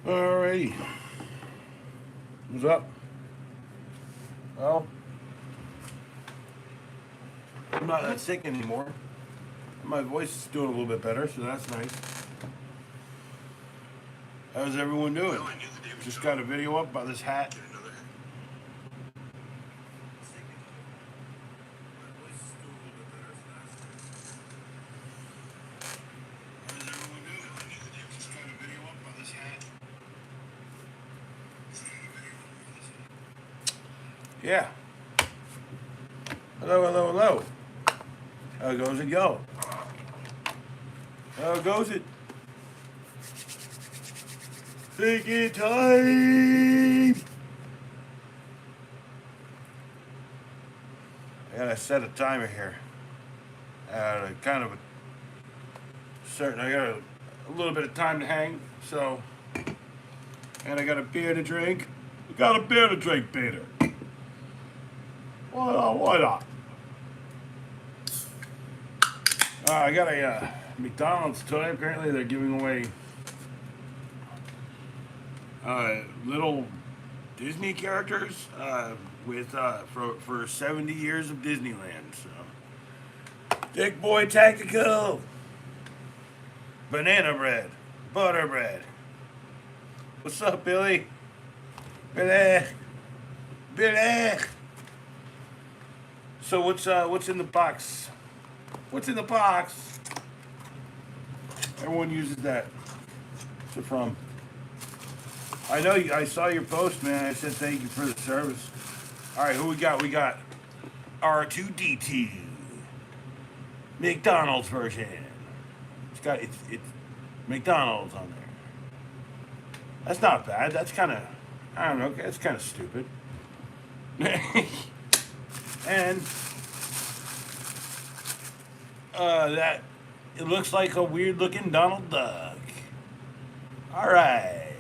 Alrighty. What's up? Well, I'm not that sick anymore. My voice is doing a little bit better, so that's nice. How's everyone doing? Just got a video up about this hat. Yeah. Hello, hello, hello. How goes it go? How goes it? Take your time. I gotta set a timer here. Kind of a certain. I got a little bit of time to hang, so. And I got a beer to drink. We got a beer to drink, Peter. Why not? I got a McDonald's toy. Apparently, they're giving away little Disney characters with for 70 years of Disneyland. So, Dick Boy Tactical, banana bread, butter bread. What's up, Billy? Billy. So what's in the box? What's in the box? Everyone uses that. What's it from? I know I saw your post, man. I said thank you for the service. All right, who we got? We got R2D2, McDonald's version. It's McDonald's on there. That's not bad. That's kind of, I don't know. That's kind of stupid. And that it looks like a weird looking Donald Duck. All right.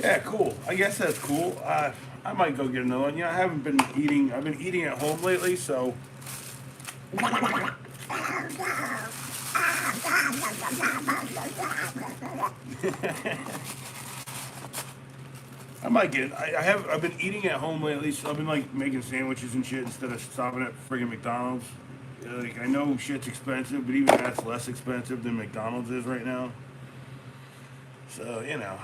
Yeah, cool. I guess that's cool. I might go get another one. I haven't been eating. I've been eating at home lately, so. I might get. I've been eating at home lately, so I've been like making sandwiches and shit instead of stopping at friggin' McDonald's. Like I know shit's expensive, but even that's less expensive than McDonald's is right now. So you know.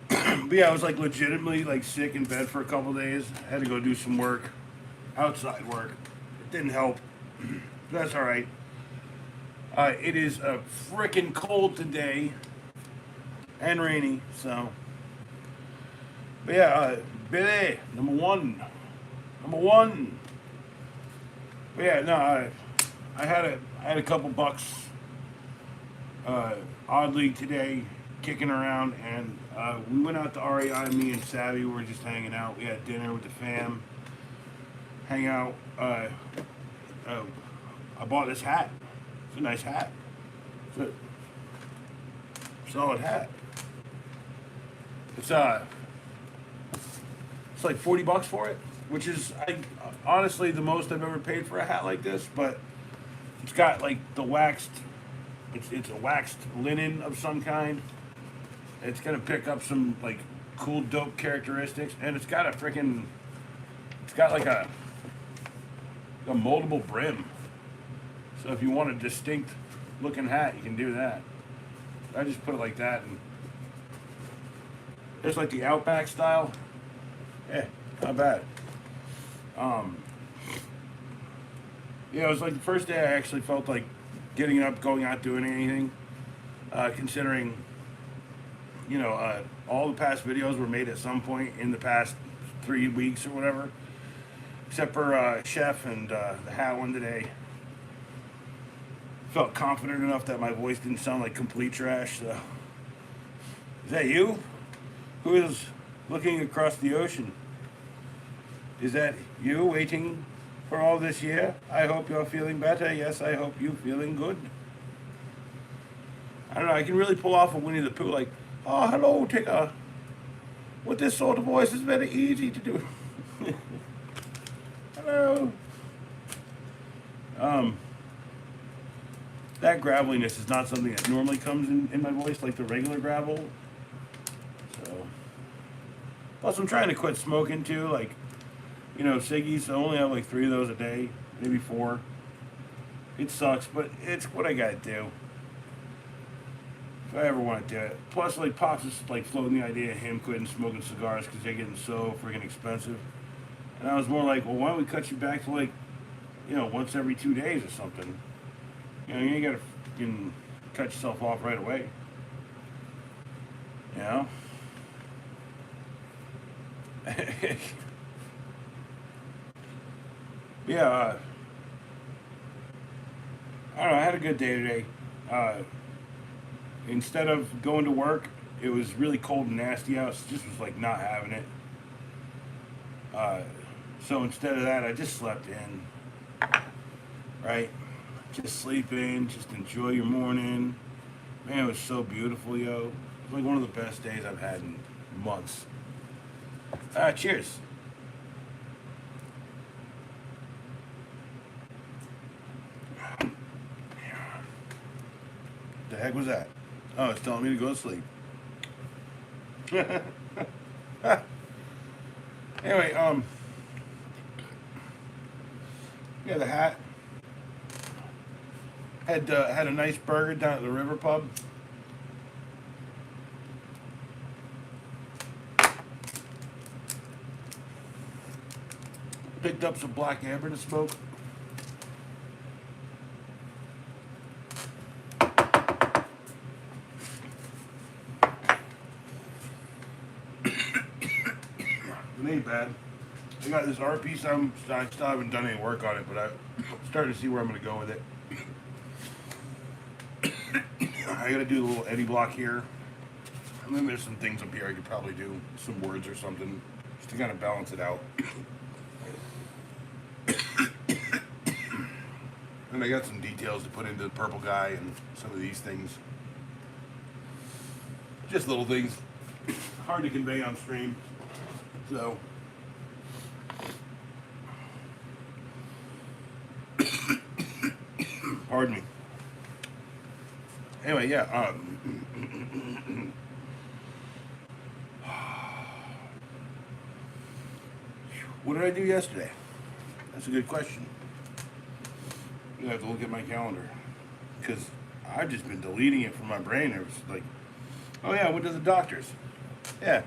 But yeah, I was like legitimately like sick in bed for a couple days. I had to go do some work, outside work. It didn't help. That's all right. It is frickin' cold today and rainy, so. But yeah, Billy, number one. But yeah, no, I had a couple bucks oddly today kicking around, and we went out to REI. Me and Savvy were just hanging out. We had dinner with the fam. Hang out. I bought this hat. It's a nice hat. It's a solid hat. It's like $40 for it, which is honestly the most I've ever paid for a hat like this. But it's got like the waxed. It's a waxed linen of some kind. It's gonna pick up some like cool, dope characteristics, and it's got like a moldable brim. So if you want a distinct looking hat, you can do that. I just put it like that, and it's like the Outback style. Yeah, not bad. Yeah, it was like the first day I actually felt like getting up, going out, doing anything. Considering, all the past videos were made at some point in the past 3 weeks or whatever, except for Chef and the hat one today. Felt confident enough that my voice didn't sound like complete trash. So, is that you? Who is looking across the ocean? Is that you waiting for all this year? I hope you're feeling better. Yes, I hope you're feeling good. I don't know. I can really pull off a Winnie the Pooh, like, oh, hello, Tigger. With this sort of voice, it's very easy to do. Hello. that graveliness is not something that normally comes in my voice like the regular gravel. So, plus I'm trying to quit smoking too. Like, ciggies. I only have like 3 of those a day, maybe 4. It sucks, but it's what I gotta do. If I ever want to do it. Plus, like, Pops is like floating the idea of him quitting smoking cigars because they're getting so freaking expensive. And I was more like, well, why don't we cut you back to like, once every 2 days or something? You ain't gotta fucking cut yourself off right away. You know? Yeah, I don't know, I had a good day today. Instead of going to work, it was really cold and nasty out, so just was like not having it. Uh, so instead of that, I just slept in, right? Just sleep in, just enjoy your morning. Man, it was so beautiful, yo. It was like one of the best days I've had in months. Cheers. The heck was that? Oh, it's telling me to go to sleep. Anyway, yeah, the hat had a nice burger down at the River Pub. Picked up some black amber to smoke. It ain't bad. I got this art piece. I still haven't done any work on it, but I'm starting to see where I'm going to go with it. I got to do a little Eddie block here. And then there's some things up here I could probably do, some words or something, just to kind of balance it out. And I got some details to put into the purple guy and some of these things. Just little things. Hard to convey on stream. So. Pardon me. Anyway, yeah. What did I do yesterday? That's a good question. I have to look at my calendar because I've just been deleting it from my brain. It was like, oh yeah, I went to the doctor's. Yeah.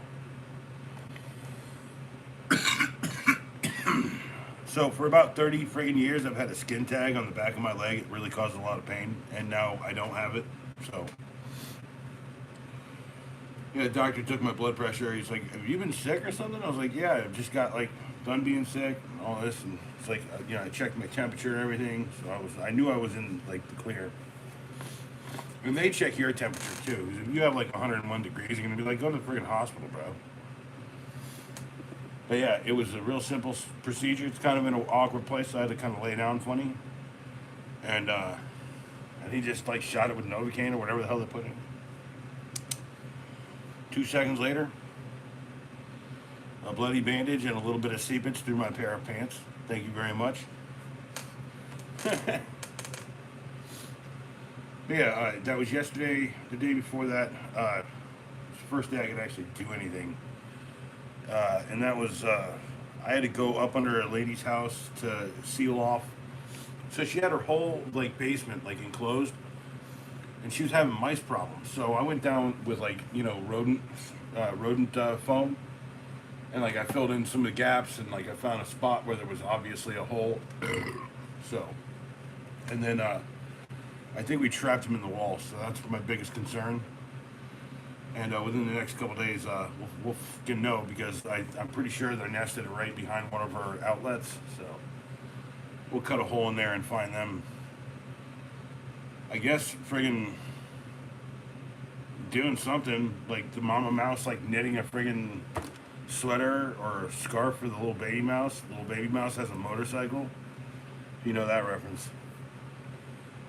So for about 30 friggin' years, I've had a skin tag on the back of my leg. It really caused a lot of pain, and now I don't have it. So, yeah, the doctor took my blood pressure. He's like, "Have you been sick or something?" I was like, "Yeah, I just got like done being sick and all this." And it's like, I checked my temperature and everything, so I knew I was in like the clear. And they check your temperature too. If you have like 101 degrees, you're gonna be like, go to the friggin' hospital, bro. But yeah, it was a real simple procedure. It's kind of in an awkward place, so I had to kind of lay down funny. And he just like shot it with Novocaine or whatever the hell they put in. 2 seconds later, a bloody bandage and a little bit of seepage through my pair of pants. Thank you very much. Yeah, that was yesterday. The day before that, it was the first day I could actually do anything. And that was, I had to go up under a lady's house to seal off. So she had her whole like basement like enclosed, and she was having mice problems. So I went down with like rodent foam, and like I filled in some of the gaps, and like I found a spot where there was obviously a hole. So, and then I think we trapped them in the wall. So that's my biggest concern. And within the next couple days, we'll fucking know, because I'm pretty sure they're nested right behind one of our outlets. So we'll cut a hole in there and find them. I guess friggin' doing something like the mama mouse, like knitting a friggin' sweater or a scarf for the little baby mouse. The little baby mouse has a motorcycle. If you know that reference.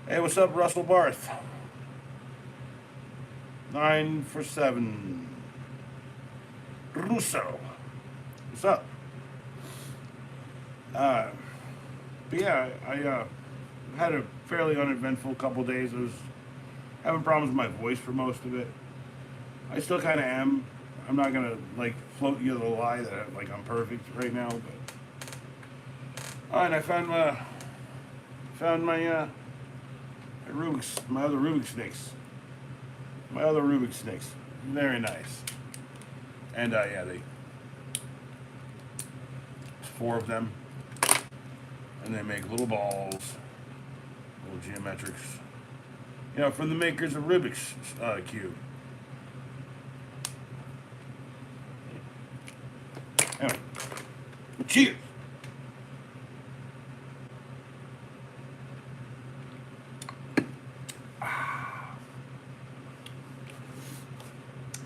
Hey, what's up, Russell Barth? 9 for 7. Russo. What's up? But yeah, had a fairly uneventful couple days. I was having problems with my voice for most of it. I still kind of am. I'm not gonna like float you the lie that like I'm perfect right now, but and I found my my other Rubik's snakes. My other Rubik's snakes. Very nice. And yeah, there's 4 of them, and they make little balls, little geometrics. You know, from the makers of Rubik's Cube. Anyway, cheers.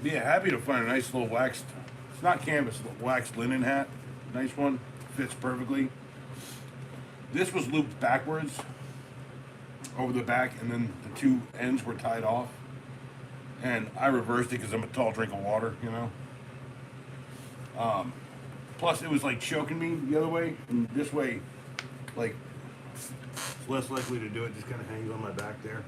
Yeah, happy to find a nice little waxed, it's not canvas, a waxed linen hat. Nice one, fits perfectly. This was looped backwards over the back, and then the 2 ends were tied off. And I reversed it because I'm a tall drink of water, you know. Plus, it was like choking me the other way, and this way, like, it's less likely to do it. Just kind of hangs on my back there.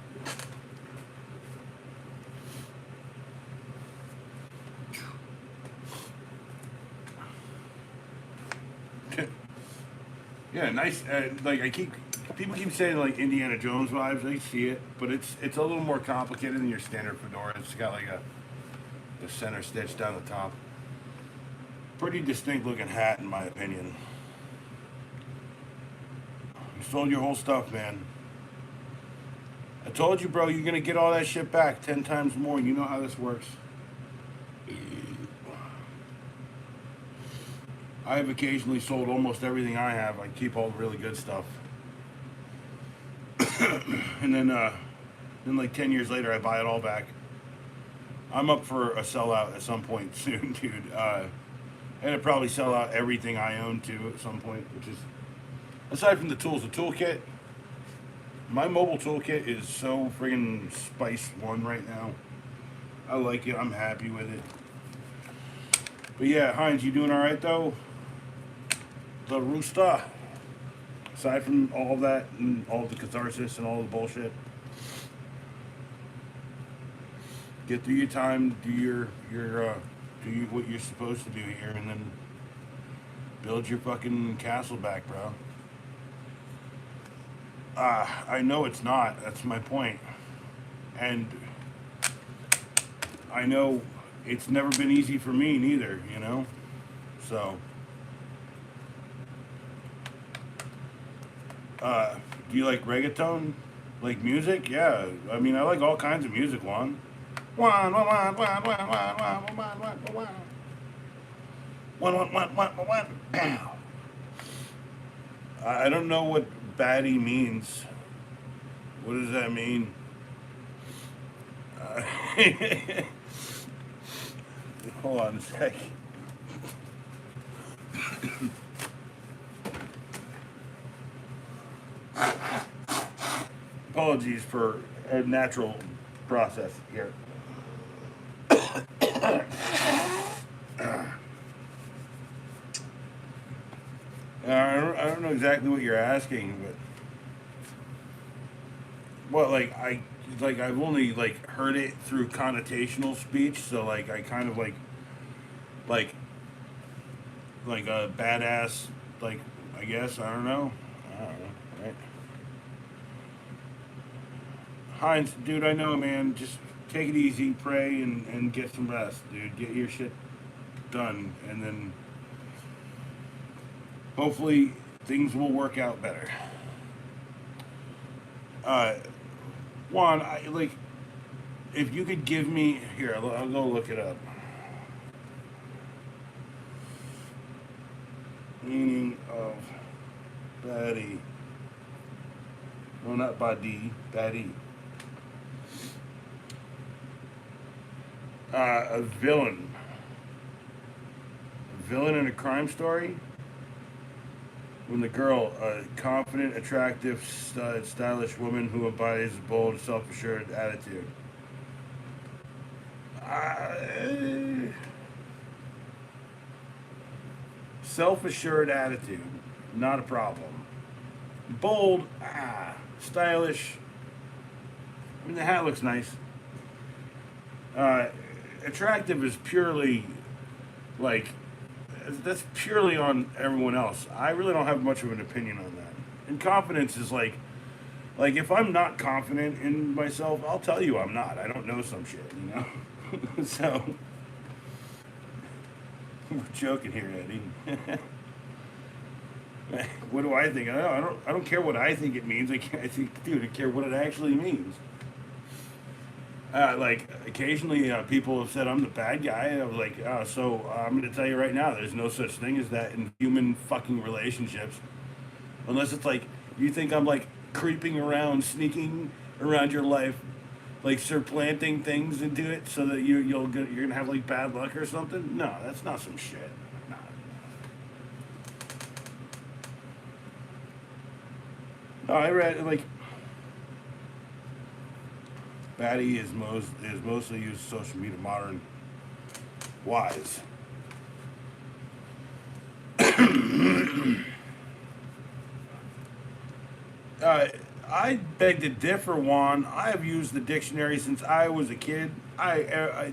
Yeah, nice. Like people keep saying like Indiana Jones vibes. I see it, but it's a little more complicated than your standard fedora. It's got like the center stitch down the top. Pretty distinct looking hat, in my opinion. You sold your whole stuff, man. I told you, bro. You're gonna get all that shit back 10 times more. You know how this works. I have occasionally sold almost everything I have. I keep all the really good stuff. And then like 10 years later, I buy it all back. I'm up for a sellout at some point soon, dude. And I'd probably sell out everything I own too at some point, which is, aside from the tools, the toolkit. My mobile toolkit is so friggin' Spice 1 right now. I like it. I'm happy with it. But yeah, Heinz, you doing all right though? The rooster. Aside from all that and all the catharsis and all the bullshit, get through your time, do what you're supposed to do here, and then build your fucking castle back, bro. I know it's not. That's my point. And I know it's never been easy for me neither, you know? So, do you like reggaeton? Like music? Yeah. I mean, I like all kinds of music, Juan. I don't know what baddie means. What does that mean? Hold on a sec. Apologies for a natural process here. I don't know exactly what you're asking, but well, I've only like heard it through connotational speech, so like I kind of like a badass, like, I guess, I don't know, right? Heinz, dude, I know, man. Just take it easy, pray, and get some rest, dude. Get your shit done, and then hopefully things will work out better. Juan, if you could give me here, I'll go look it up. Meaning of baddie. No, not badi, baddie. A villain. A villain in a crime story? When the girl, a confident, attractive, stylish woman who embodies a bold, self-assured attitude. Self-assured attitude, not a problem. Bold, stylish. I mean, the hat looks nice. Uh, Attractive is purely like that's purely on everyone else. I really don't have much of an opinion on that. And confidence is like if I'm not confident in myself, I'll tell you I'm not. I don't know some shit, you know. So we're joking here, Eddie. What do I think? I don't care what I think it means. I think, dude, I care what it actually means. Like occasionally, people have said I'm the bad guy. I was like, I'm going to tell you right now, there's no such thing as that in human fucking relationships, unless it's like you think I'm like creeping around, sneaking around your life, like supplanting things into it, so that you're gonna have like bad luck or something. No, that's not some shit. No. No, I read like Batty is mostly used social media modern wise. Uh, I beg to differ, Juan. I have used the dictionary since I was a kid.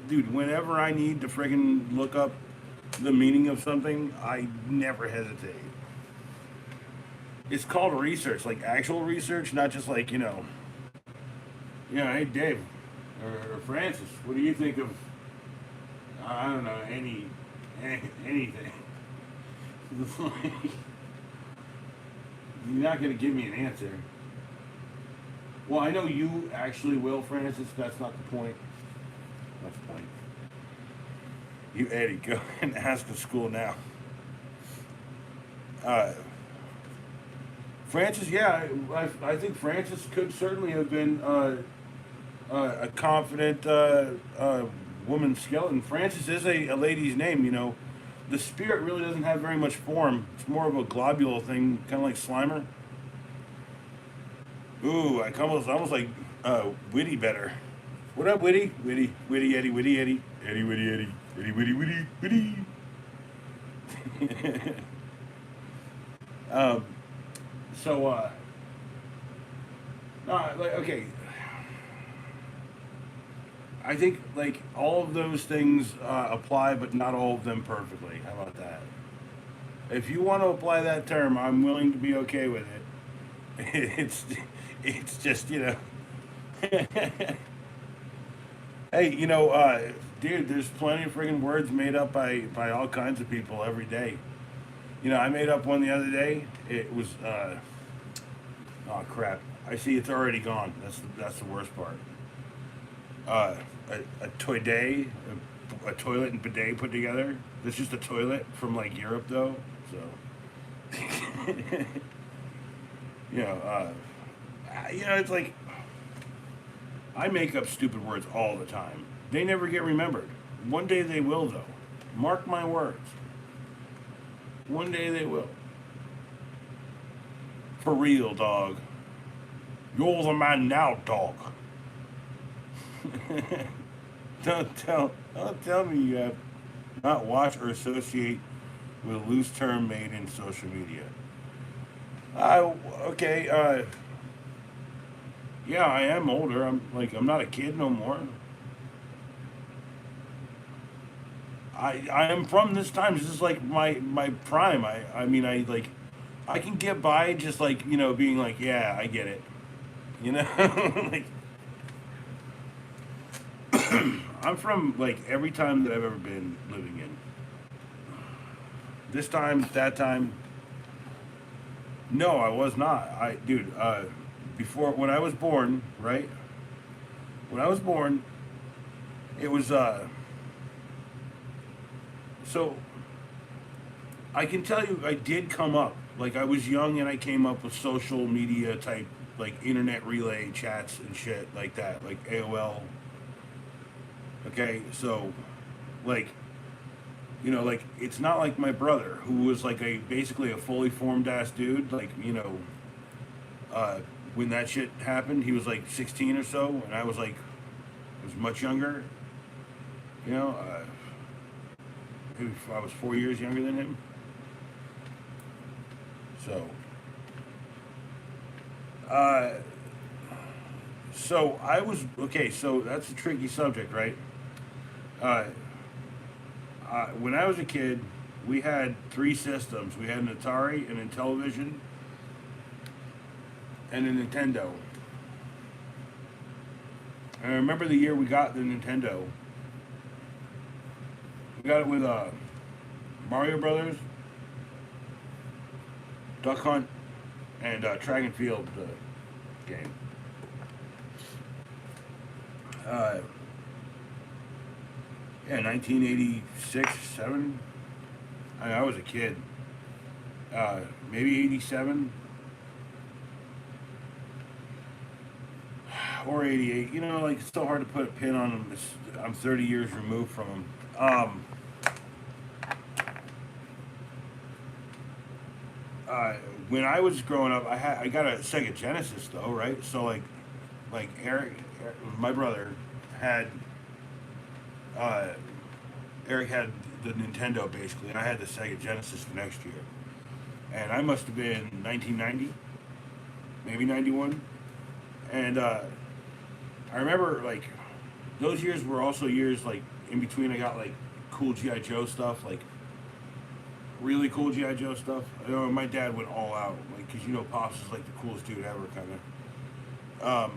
Dude, whenever I need to friggin' look up the meaning of something, I never hesitate. It's called research, like actual research, not just like hey Dave or Francis, what do you think of I don't know anything? You're not gonna give me an answer. Well, I know you actually will, Francis. That's not the point. That's the point. You, Eddie, go and ask the school now. Uh, Francis, yeah, I think Francis could certainly have been a confident woman skeleton. Francis is a lady's name, you know. The spirit really doesn't have very much form. It's more of a globule thing, kind of like Slimer. Ooh, I almost like Witty better. What up, Witty? Witty Eddie, Witty Eddie, Eddie Witty Eddie, Eddie Witty Witty Witty. um, so no, like okay. I think like all of those things apply, but not all of them perfectly. How about that? If you want to apply that term, I'm willing to be okay with it. It's it's just hey, dude, there's plenty of friggin' words made up by all kinds of people every day. I made up one the other day. It was oh crap. I see it's already gone. That's the worst part. Uh, a toilet, a toilet and bidet put together. It's just a toilet from like Europe though. So you know, uh, it's like I make up stupid words all the time. They never get remembered. One day they will, though. Mark my words. One day they will. For real, dog. You're the man now, dog. Don't tell me you have not watched or associate with a loose term made in social media. Okay. Yeah, I am older. I'm not a kid no more. I am from this time. This is like my prime. I mean I can get by just like being like yeah I get it. You know like I'm from like every time that I've ever been living in. This time, that time. No, I was not. Dude. Before when I was born, right? When I was born, it was so I can tell you I did come up. Like I was young and I came up with social media type like internet relay chats and shit like that, like AOL. Okay, so like like it's not like my brother who was like a basically a fully formed ass dude, like, uh when that shit happened, he was like 16 or so and I was much younger, you know, maybe I was 4 years younger than him. So Uh, so I was okay. So that's a tricky subject, right? Uh, when I was a kid, we had three systems. We had an Atari, an Intellivision, and a Nintendo. And I remember the year we got the Nintendo. We got it with Mario Brothers, Duck Hunt, and Track and Field game. Uh, yeah, 1986, 7. I was a kid. Maybe 87 or 88. You know, like it's so hard to put a pin on them. I'm 30 years removed from them. When I was growing up, I got a Sega Genesis though, right? So like Eric, my brother had uh, Eric had the Nintendo basically, and I had the Sega Genesis the next year, and I must have been 1990, maybe 91, and I remember like those years were also years like in between. I got like cool GI Joe stuff, like really cool GI Joe stuff. I know my dad went all out, like because you know Pops is like the coolest dude ever, kind of.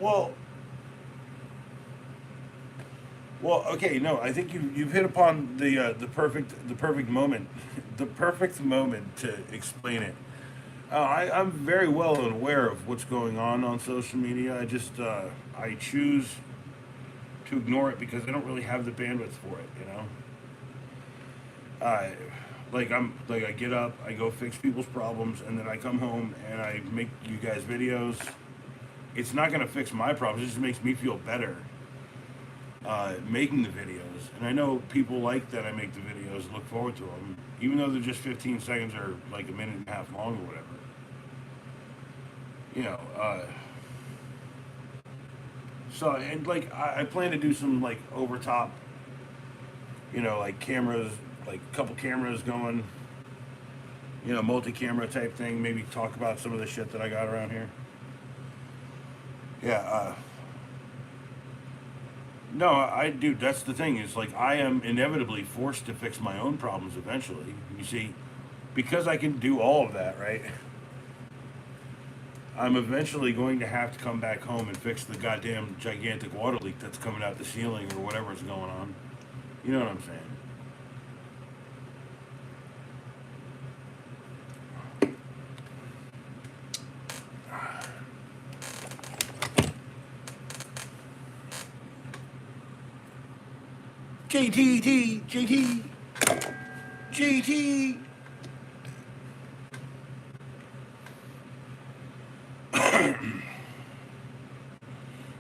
Well, well, okay, no, I think you've hit upon the perfect moment, the perfect moment to explain it. I'm very well aware of what's going on social media. I choose to ignore it because I don't really have the bandwidth for it. You know, I like I get up, I go fix people's problems, and then I come home and I make you guys videos. It's not gonna fix my problems. It just makes me feel better making the videos. And I know people like that I make the videos, look forward to them, even though they're just 15 seconds or like a minute and a half long or whatever. You know, so and like I plan to do some like over top, you know, like cameras, like a couple cameras going, you know, multi-camera type thing. Maybe talk about some of the shit that I got around here. Yeah. No, I do. That's the thing. Is like I am inevitably forced to fix my own problems eventually. You see, because I can do all of that, right? I'm eventually going to have to come back home and fix the goddamn gigantic water leak that's coming out the ceiling or whatever's going on. You know what I'm saying? JT.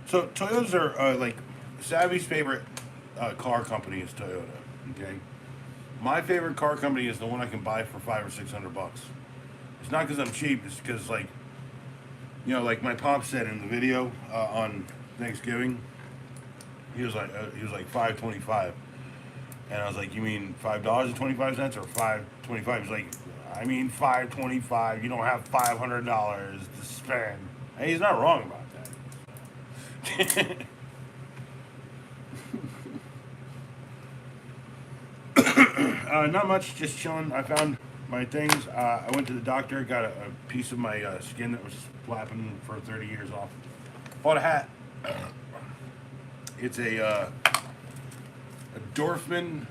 So Toyotas are like Savvy's favorite car company is Toyota. Okay, my favorite car company is the one I can buy for $500 or $600. It's not because I'm cheap. It's because like you know, like my pop said in the video on Thanksgiving, he was like 525, and I was like, you mean $5.25 or 525? He's like, I mean 525. You don't have $500 to spend. And he's not wrong about that. Not much, just chilling. I found my things. I went to the doctor, got a piece of my skin that was flapping for 30 years off. Bought a hat. It's a Dorfman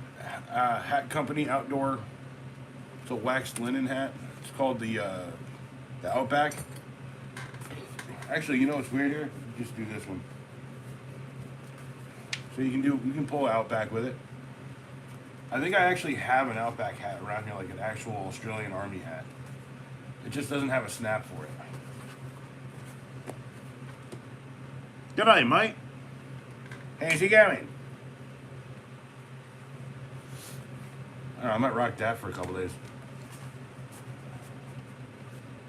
hat company, outdoor. It's a waxed linen hat. It's called the Outback. Actually, you know what's weird here? Just do this one. So you can pull Outback with it. I think I actually have an Outback hat around here, like an actual Australian Army hat. It just doesn't have a snap for it. G'day, mate. How's it going? I don't know, I might rock that for a couple days.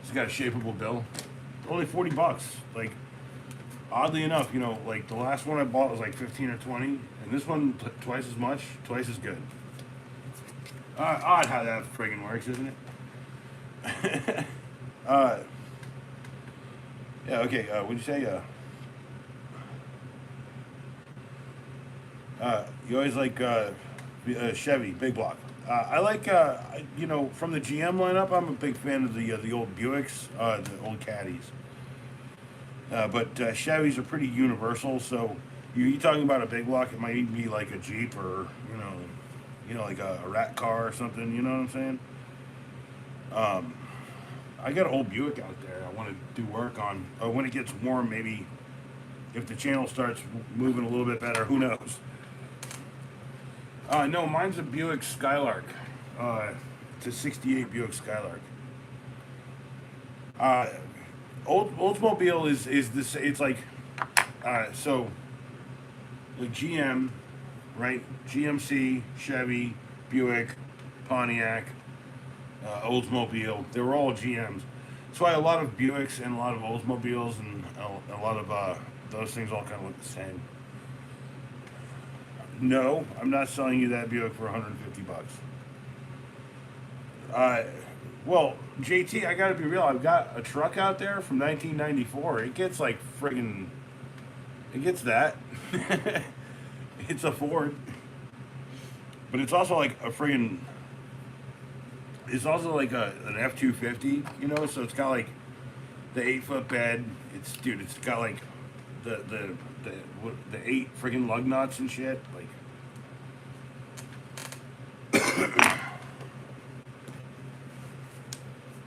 It's got a shapeable bill. Only $40. Like, oddly enough, you know, like the last one I bought was like 15 or 20, and this one twice as much, twice as good. Odd how that friggin' works, isn't it? Yeah. Okay. What'd you say? You always like Chevy, big block. I like, from the GM lineup. I'm a big fan of the old Buicks, the old Caddies. But Chevys are pretty universal. So you talking about a big block? It might even be like a Jeep or like a rat car or something. You know what I'm saying? Um, I got an old Buick out there. I want to do work on when it gets warm. Maybe if the channel starts moving a little bit better. Who knows? No, mine's a Buick Skylark. It's a '68 Buick Skylark. Uh, Oldsmobile is this. It's like so like GM, right? GMC, Chevy, Buick, Pontiac, Oldsmobile. They were all GMs. That's why a lot of Buicks and a lot of Oldsmobiles and a lot of those things all kind of look the same. No, I'm not selling you that Buick for 150 bucks. Uh, well, JT, I gotta be real. I've got a truck out there from 1994. It gets like friggin', it gets that. It's a Ford, but it's also like a friggin', it's also like an F-250, So it's got like the 8 foot bed. It's got like the the the the eight friggin' lug nuts and shit. Like,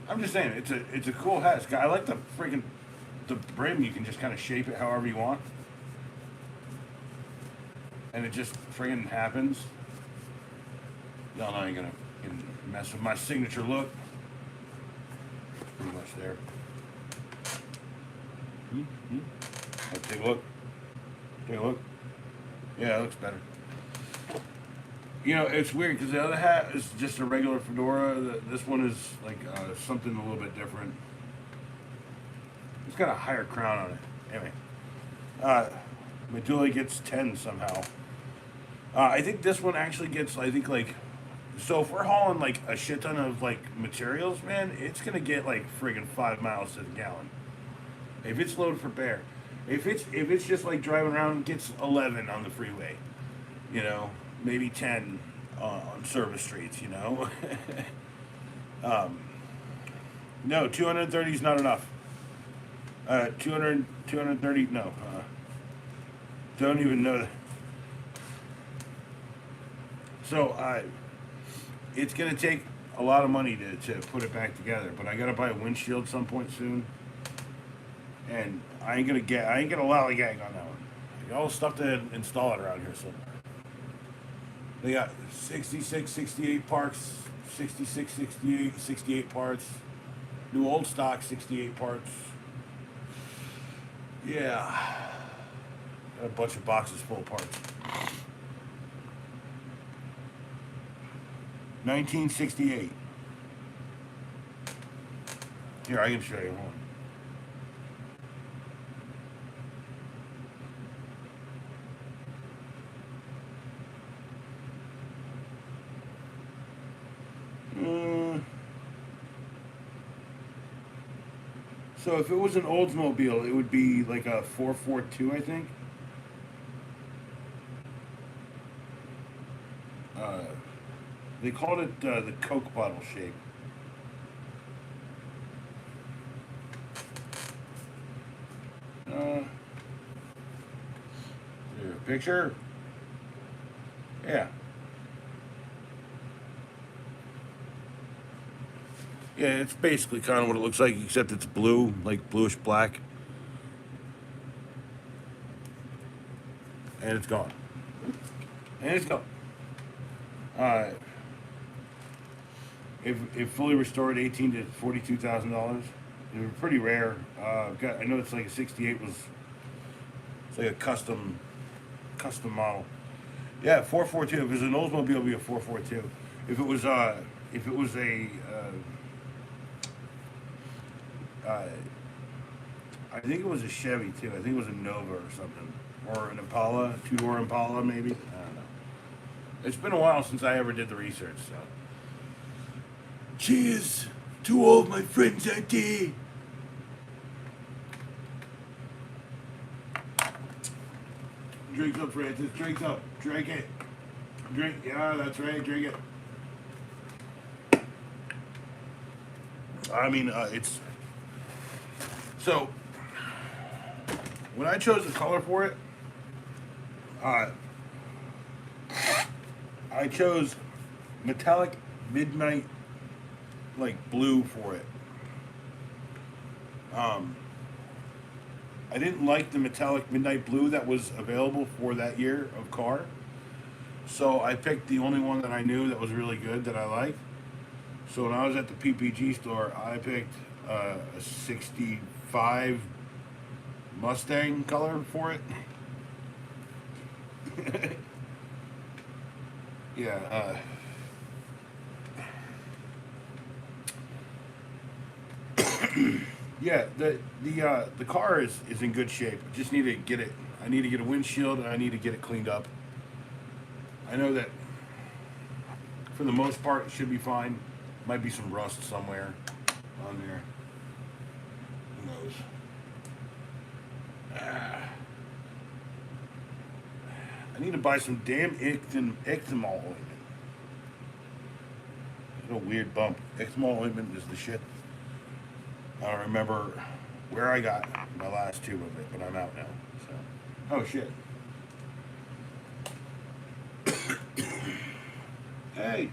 I'm just saying, it's a cool hat. I like the brim. You can just kind of shape it however you want, and it just friggin' happens. Y'all know I ain't gonna mess with my signature look. Pretty much there. Let's take a look. Take a look. Yeah, it looks better. It's weird because the other hat is just a regular fedora. This one is like something a little bit different. It's got a higher crown on it. Anyway, Medulla gets 10 somehow. I think this one actually gets, I think, like, so if we're hauling like a shit ton of like materials, man, it's gonna get like friggin' 5 miles to the gallon. If it's loaded for bear, if it's just like driving around, it gets 11 on the freeway. Maybe 10 on service streets. No, 230 is not enough. 230, no. Don't even know that. So, it's going to take a lot of money to put it back together, but I got to buy a windshield some point soon. And I ain't going to lollygag on that one. I got all the stuff to install it around here somewhere. They got 66, 68 parts, 66, 68, 68 parts. New old stock, 68 parts. Yeah. Got a bunch of boxes full of parts. 1968. Here, I can show you one. So if it was an Oldsmobile, it would be like a 442, I think. Uh, they called it the Coke bottle shape. Uh, Here, picture. Yeah. Yeah, it's basically kind of what it looks like, except it's blue, like bluish black. And it's gone. And it's gone. Uh, if fully restored, $18,000 to $42,000. They were pretty rare. I know it's like a '68 was. It's like a custom model. Yeah, 442. If it was an Oldsmobile, it'd be a 442. If it was a I think it was a Chevy too. I think it was a Nova or something, or an Impala, two-door Impala maybe. I don't know. It's been a while since I ever did the research. So, cheers to all my friends out there. Drinks up, Francis. Drinks up. Drink it. Drink. Yeah, that's right. Drink it. I mean, it's so. When I chose the color for it, uh, I chose metallic midnight, like blue for it. I didn't like the metallic midnight blue that was available for that year of car, so I picked the only one that I knew that was really good that I liked. So when I was at the PPG store, I picked a '65 Mustang color for it. Yeah. Yeah, the car is in good shape. Just need to get it. I need to get a windshield and I need to get it cleaned up. I know that for the most part it should be fine. Might be some rust somewhere on there. Who knows? I need to buy some damn ecthamol ointment. A weird bump. Ecthamol ointment is the shit. I don't remember where I got my last tube of it, but I'm out now. So, oh shit. Hey.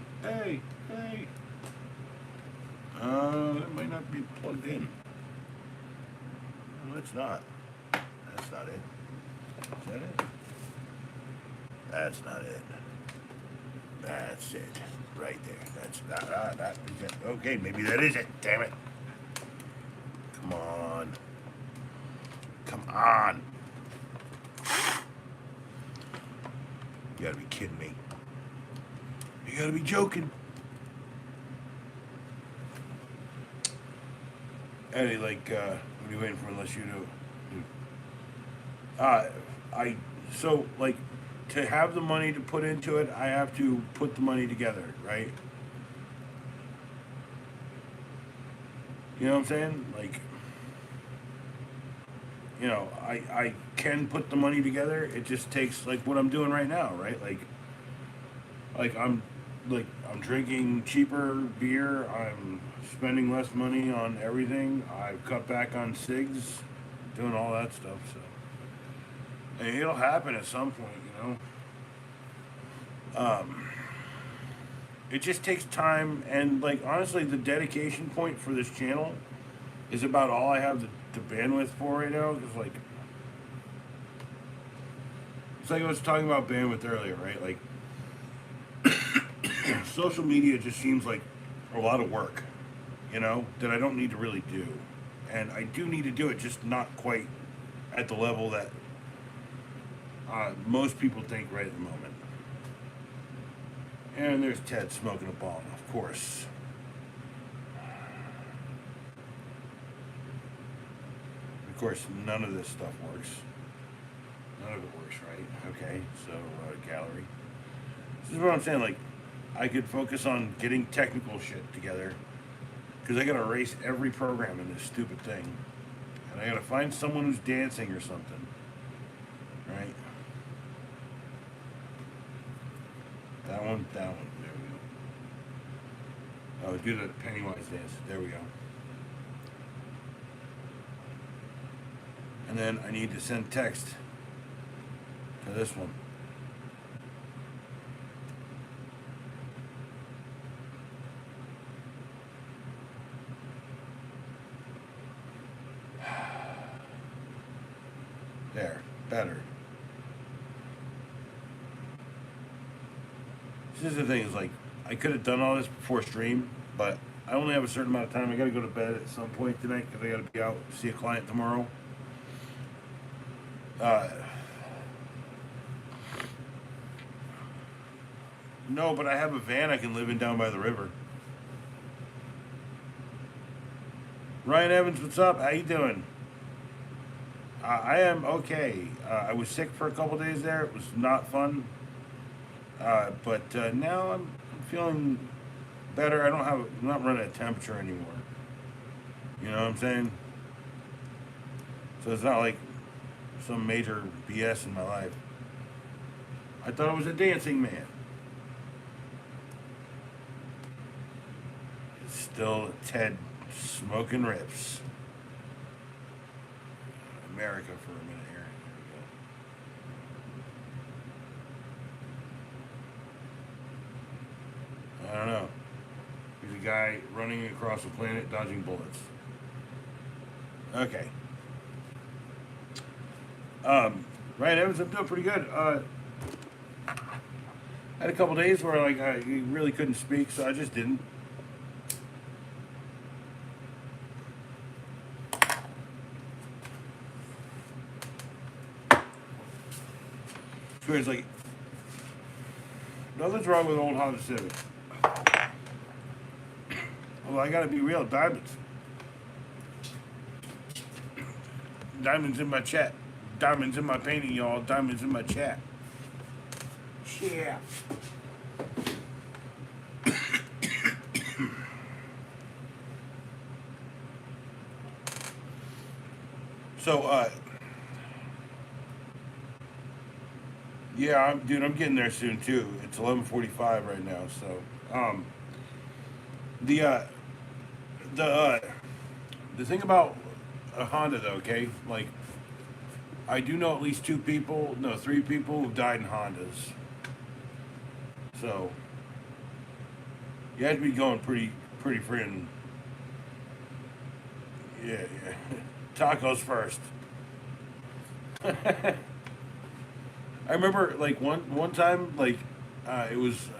That might not be plugged in. No, it's not. That's not it. Is that it? That's not it. That's it. Right there. That's not that is it. Okay, maybe that is it. Damn it. Come on. Come on. You gotta be kidding me. You gotta be joking. Eddie, like, what are you waiting for unless you do? So, like, to have the money to put into it, I have to put the money together, right? You know what I'm saying? Like, you know, I can put the money together. It just takes, like, what I'm doing right now, right? Like I'm drinking cheaper beer. I'm spending less money on everything. I've cut back on cigs, doing all that stuff. So, and it'll happen at some point, you know. It just takes time, and like honestly, the dedication point for this channel is about all I have the bandwidth for right now. Because like, it's like I was talking about bandwidth earlier, right? Like, social media just seems like a lot of work, you know, that I don't need to really do, and I do need to do it, just not quite at the level that most people think right at the moment. And there's Ted smoking a bong, of course. Of course, none of this stuff works. None of it works right. Okay, so gallery. This is what I'm saying. Like, I could focus on getting technical shit together because I gotta erase every program in this stupid thing, and I gotta find someone who's dancing or something, right? That one. There we go. Oh, do the Pennywise dance. There we go. And then I need to send text to this one. There, better. This is the thing, is like, I could have done all this before stream, but I only have a certain amount of time. I gotta go to bed at some point tonight because I gotta be out, see a client tomorrow. No, but I have a van I can live in down by the river. Ryan Evans, what's up? How you doing? I am okay. I was sick for a couple days there. It was not fun. But now I'm feeling better. I'm not running at temperature anymore. You know what I'm saying? So it's not like some major BS in my life. I thought it was a dancing man. It's still Ted smoking rips. America for a minute here. I don't know. He's a guy running across the planet dodging bullets. Okay. Ryan Evans, I'm doing pretty good. I had a couple days where like I really couldn't speak, so I just didn't. It's like nothing's wrong with old Honda Civic. Well, I gotta be real. Diamonds. Diamonds in my chat. Diamonds in my painting, y'all. Diamonds in my chat. Yeah. So, yeah, I'm getting there soon too. It's 11:45 right now. So, the uh, the thing about a Honda though, okay, like I do know at least three people who've died in Hondas. So you have to be going pretty friggin', yeah. Tacos first. I remember like one time like it was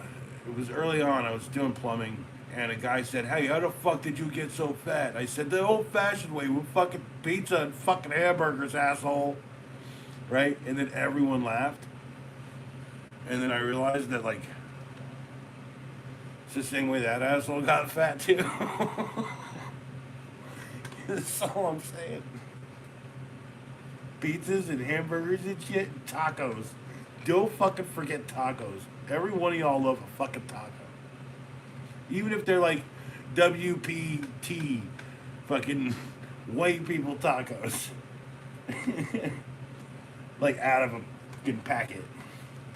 early on. I was doing plumbing, and a guy said, "Hey, how the fuck did you get so fat?" I said, "The old-fashioned way with fucking pizza and fucking hamburgers, asshole." Right? And then everyone laughed, and then I realized that like it's the same way that asshole got fat too. That's all I'm saying. Pizzas and hamburgers and shit, and tacos. Don't fucking forget tacos. Every one of y'all love a fucking taco. Even if they're like WPT, fucking white people tacos. Like out of a fucking packet.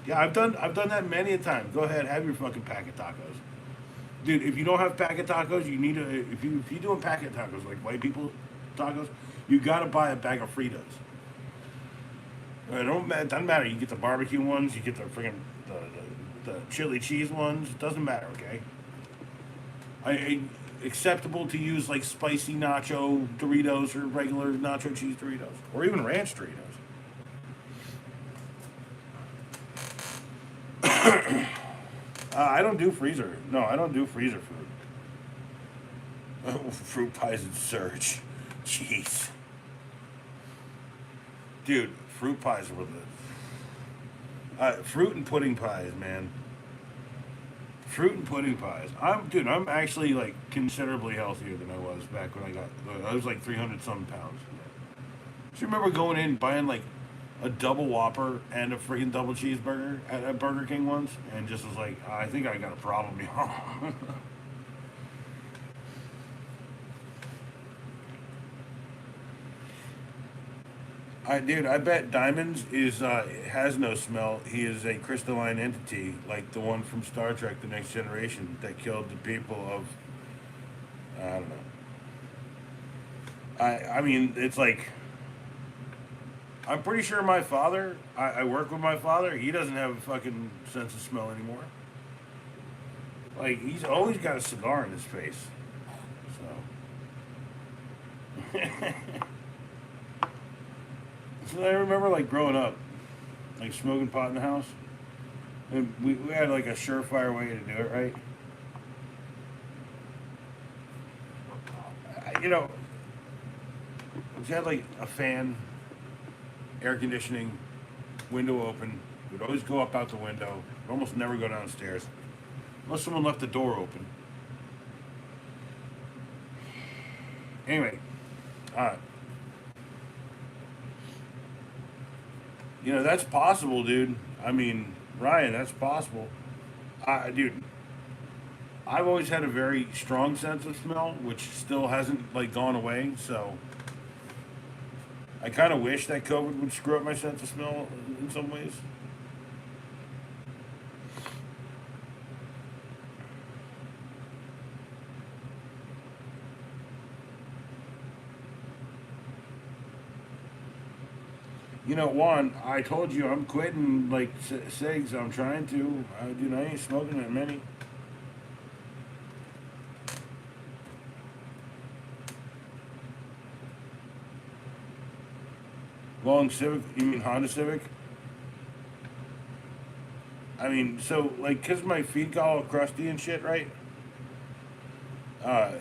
Yeah, I've done that many a time. Go ahead, have your fucking packet tacos. Dude, if you don't have packet tacos, you need to if you doing packet tacos like white people tacos, you gotta buy a bag of Fritos. It doesn't matter. You get the barbecue ones, you get the freaking the chili cheese ones. It doesn't matter, okay? Acceptable to use like spicy nacho Doritos or regular nacho cheese Doritos, or even ranch Doritos. I don't do freezer. No, I don't do freezer food. Oh, fruit pies and surge. Jeez. Dude, fruit pies were the fruit and pudding pies, man. Fruit and pudding pies. I'm actually like considerably healthier than I was back when I was like 300 some pounds. Do you remember going in and buying like a double Whopper and a freaking double cheeseburger at Burger King once, and just was like, I think I got a problem, y'all. I bet Diamonds has no smell. He is a crystalline entity, like the one from Star Trek: The Next Generation that killed the people of. I don't know. I mean, it's like. I'm pretty sure my father. I work with my father. He doesn't have a fucking sense of smell anymore. Like he's always got a cigar in his face. So. So I remember like growing up, like smoking pot in the house. And we had like a surefire way to do it, right? You know, we had like a fan, air conditioning, window open. We'd always go up out the window. We'd almost never go downstairs. Unless someone left the door open. Anyway, you know, that's possible, dude. I mean, Ryan, that's possible. Dude, I've always had a very strong sense of smell, which still hasn't, like, gone away, so I kind of wish that COVID would screw up my sense of smell in some ways. You know, Juan, I told you I'm quitting like cigs. I'm trying to. Dude, I ain't smoking that many. Long Civic? You mean Honda Civic? I mean, so like, cause my feet got all crusty and shit, right? Uh,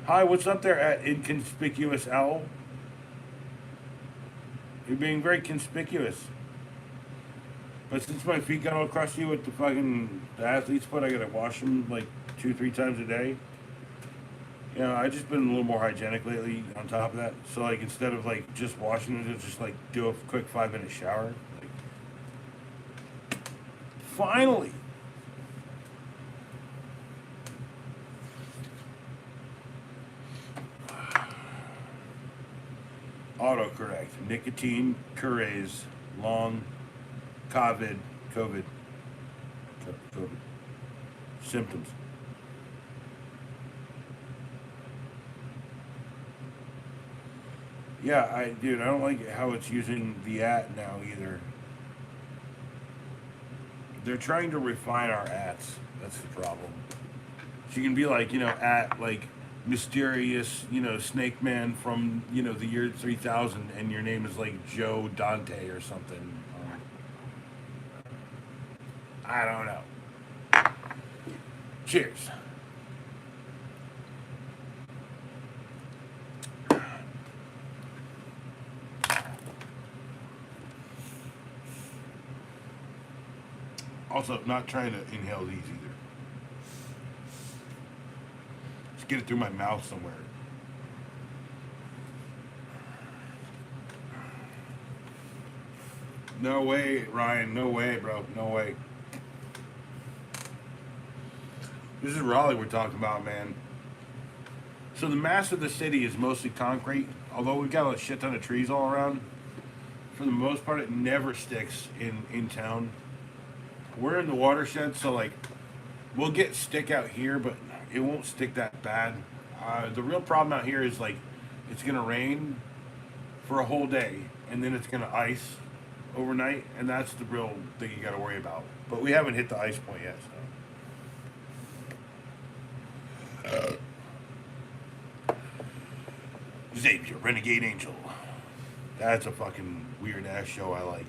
Hi, what's up there at Inconspicuous Owl? You're being very conspicuous. But since my feet got all crusty with the athlete's foot, I gotta wash them like 2, 3 times a day. You know, I just been a little more hygienic lately. On top of that, so like instead of like just washing it, just like do a quick 5 minute shower. Like, finally, autocorrect. Nicotine, curease, long, COVID, COVID symptoms. Yeah, dude, I don't like how it's using the at now either. They're trying to refine our ats. That's the problem. So you can be like, at like mysterious, Snake Man from, the year 3000, and your name is like Joe Dante or something. I don't know. Cheers. Also, not trying to inhale these either. Just get it through my mouth somewhere. No way, Ryan. No way, bro. No way. This is Raleigh we're talking about, man. So the mass of the city is mostly concrete, although we've got a shit ton of trees all around. For the most part, it never sticks in town. We're in the watershed, so like we'll get stick out here, but it won't stick that bad. The real problem out here is like it's gonna rain for a whole day, and then it's gonna ice overnight, and that's the real thing you got to worry about. But we haven't hit the ice point yet, so. Xavier, Renegade Angel. That's a fucking weird ass show I like.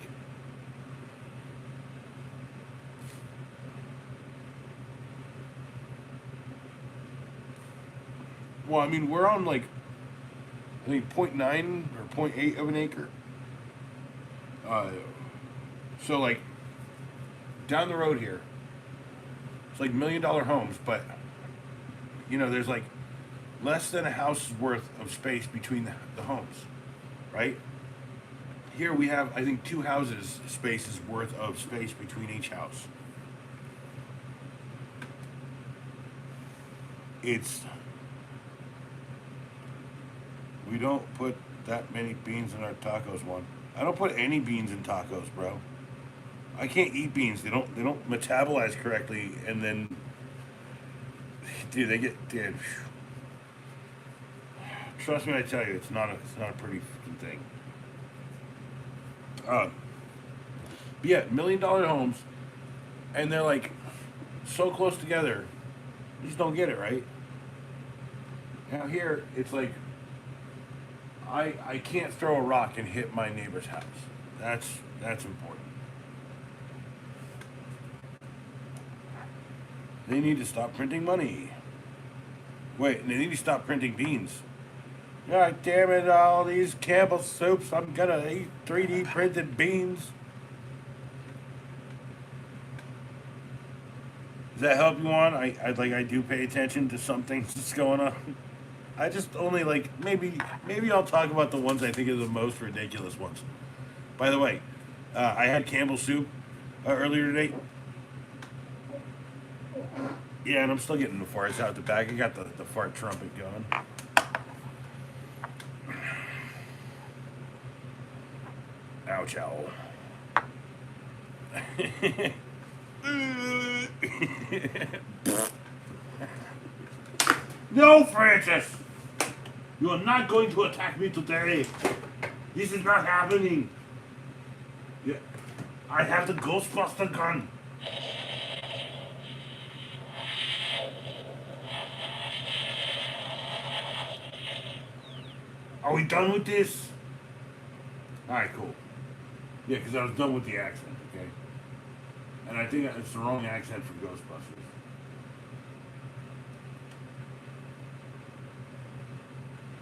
Well, I mean, we're on like, I think, point 0.9 or point 0.8 of an acre. Uh, so, like, down the road here, it's like $1 million homes, but, there's like less than a house's worth of space between the homes, right? Here we have, I think, 2 houses' spaces worth of space between each house. It's We don't put that many beans in our tacos, one. I don't put any beans in tacos, bro. I can't eat beans. They don't metabolize correctly, and then, dude, they get dude. Trust me, I tell you, it's not a pretty fucking thing. But yeah, $1 million homes, and they're like so close together. You just don't get it, right? Now here, it's like I can't throw a rock and hit my neighbor's house. That's important. They need to stop printing money. Wait, they need to stop printing beans. God damn it, all these Campbell soups, I'm gonna eat 3D printed beans. Does that help you on? I do pay attention to some things that's going on. I just only like maybe I'll talk about the ones I think are the most ridiculous ones. By the way, I had Campbell soup earlier today. Yeah, and I'm still getting the farts out the back. I got the fart trumpet going. Ouch, owl. No, Francis! You are not going to attack me today. This is not happening. I have the Ghostbuster gun. Are we done with this? Alright, cool. Yeah, because I was done with the accent, okay? And I think it's the wrong accent for Ghostbusters.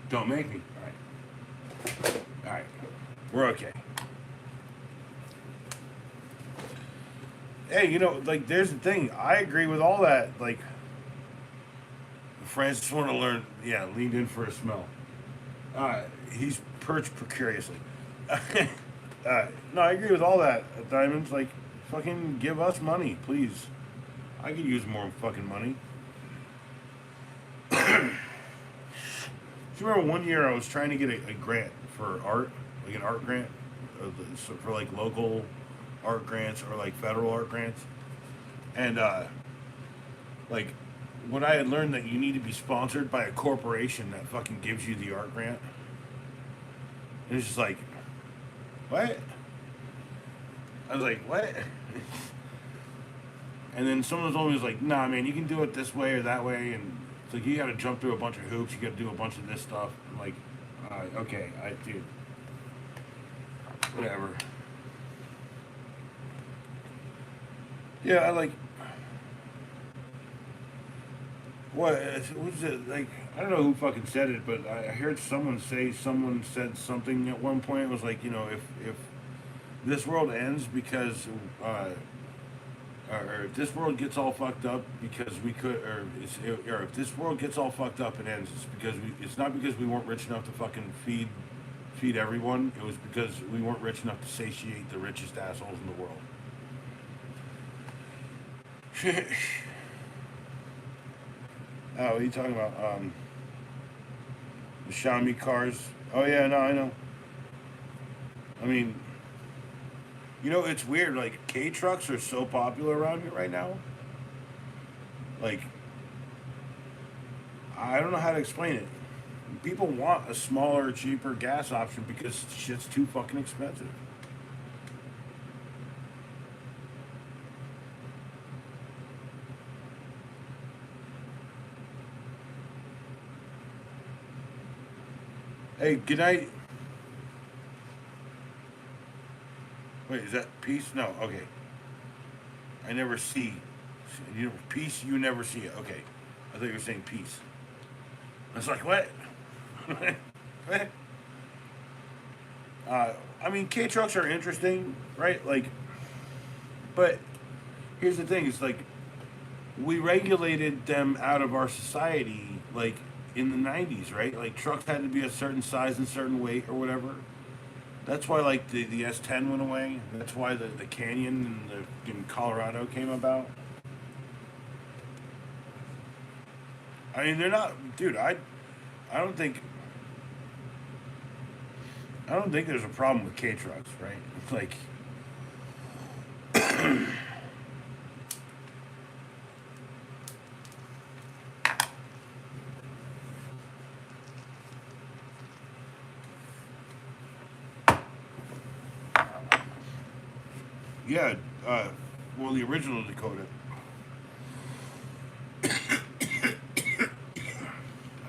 Don't make me. Alright. Alright. We're okay. Hey, you know, like, there's the thing. I agree with all that. Like, Francis wanted to learn. Yeah, leaned in for a smell. He's perched precariously. No, I agree with all that. Diamonds, like, fucking give us money, please. I could use more fucking money. Do you remember one year I was trying to get a grant for art, like an art grant, for like local art grants or like federal art grants, and like when I had learned that you need to be sponsored by a corporation that fucking gives you the art grant, it was just like, what? I was like, what? And then someone told me, was like, nah, man, you can do it this way or that way, and it's like you got to jump through a bunch of hoops, you got to do a bunch of this stuff. I'm like, okay, dude, whatever. Yeah, I like. What was it like? I don't know who fucking said it, but I heard someone said something at one point. It was like, you know, if this world ends because, or if this world gets all fucked up because we could, or if this world gets all fucked up and ends, it's because it's not because we weren't rich enough to fucking feed everyone. It was because we weren't rich enough to satiate the richest assholes in the world. Oh, what are you talking about? The Xiaomi cars. Oh yeah, no, I know. I mean, you know, it's weird. Like K trucks are so popular around here right now. Like, I don't know how to explain it. People want a smaller, cheaper gas option because shit's too fucking expensive. Hey, good night. Wait, is that peace? No, okay. I never see. Peace, you never see it. Okay. I thought you were saying peace. I was like, what? What? I mean, K trucks are interesting, right? Like, but here's the thing: it's like we regulated them out of our society, like in the '90s, right? Like trucks had to be a certain size and certain weight or whatever. That's why like the S10 went away. That's why the Canyon in Colorado came about. I mean, they're not, dude. I don't think I don't think there's a problem with K trucks, right? Like, yeah. Well, the original Dakota.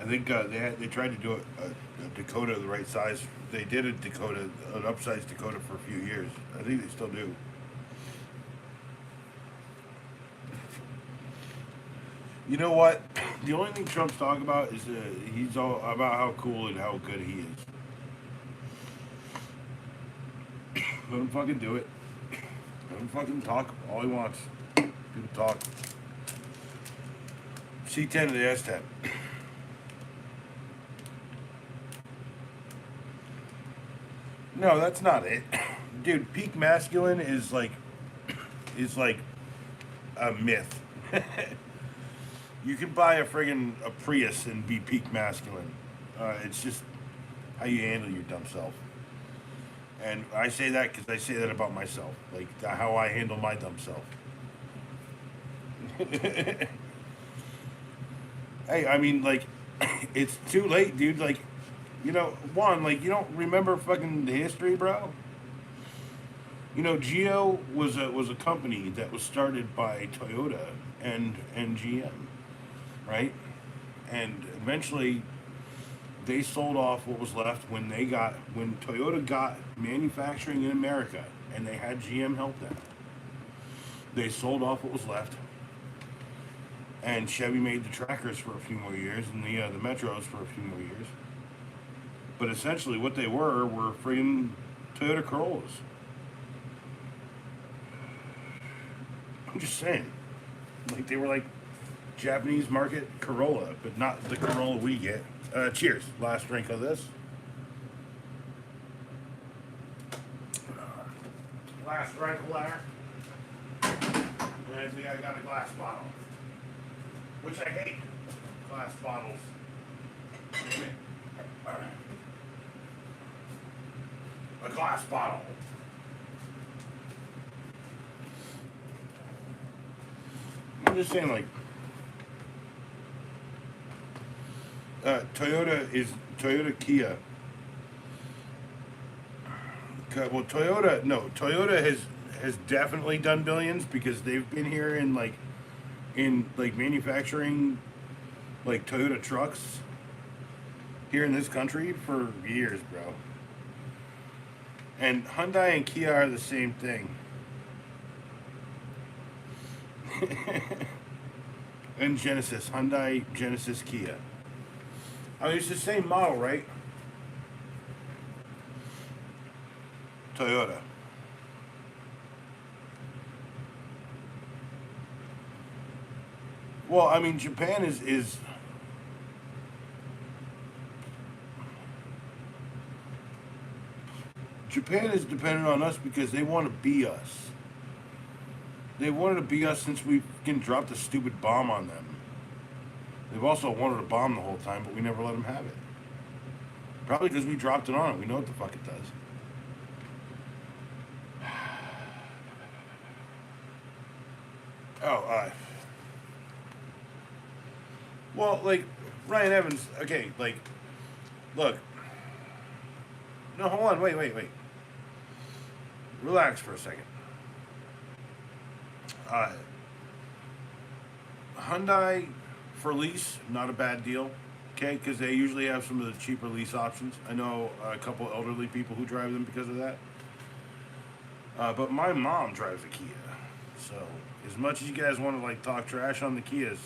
I think they tried to do a Dakota the right size. They did a Dakota, an upsized Dakota for a few years. I think they still do. You know what? The only thing Trump's talking about is he's all about how cool and how good he is. Let him fucking do it. Let him fucking talk all he wants. People talk. C10 to the S10. No, that's not it. Dude, peak masculine is like a myth. You can buy a friggin' a Prius and be peak masculine. It's just how you handle your dumb self. And I say that because I say that about myself, like how I handle my dumb self. Hey, I mean, like, it's too late, dude. Like, you know, one, like, you don't remember fucking the history, bro? You know, Geo was a company that was started by Toyota and GM, right? And eventually they sold off what was left when Toyota got manufacturing in America and they had GM help them. They sold off what was left, and Chevy made the Trackers for a few more years and the Metros for a few more years. But essentially, what they were friggin' Toyota Corollas. I'm just saying, like they were like Japanese market Corolla, but not the Corolla we get. Cheers. Last drink of this. Last drink of there. And I think I got a glass bottle, which I hate. Glass bottles. All right. A glass bottle. I'm just saying, like, Toyota Kia. Well, Toyota has definitely done billions because they've been here in manufacturing like Toyota trucks here in this country for years, bro. And Hyundai and Kia are the same thing. And Genesis, Hyundai, Genesis, Kia. I mean, it's the same model, right? Toyota. Well, I mean, Japan is Japan is dependent on us because they want to be us. They wanted to be us since we can drop the stupid bomb on them. They've also wanted a bomb the whole time, but we never let them have it. Probably because we dropped it on it. We know what the fuck it does. Oh, well, like Ryan Evans. Okay, like, look. No, hold on. Wait. Relax for a second. Uh, Hyundai for lease, not a bad deal. Okay, because they usually have some of the cheaper lease options. I know a couple elderly people who drive them because of that. But my mom drives a Kia, so as much as you guys want to like talk trash on the Kias,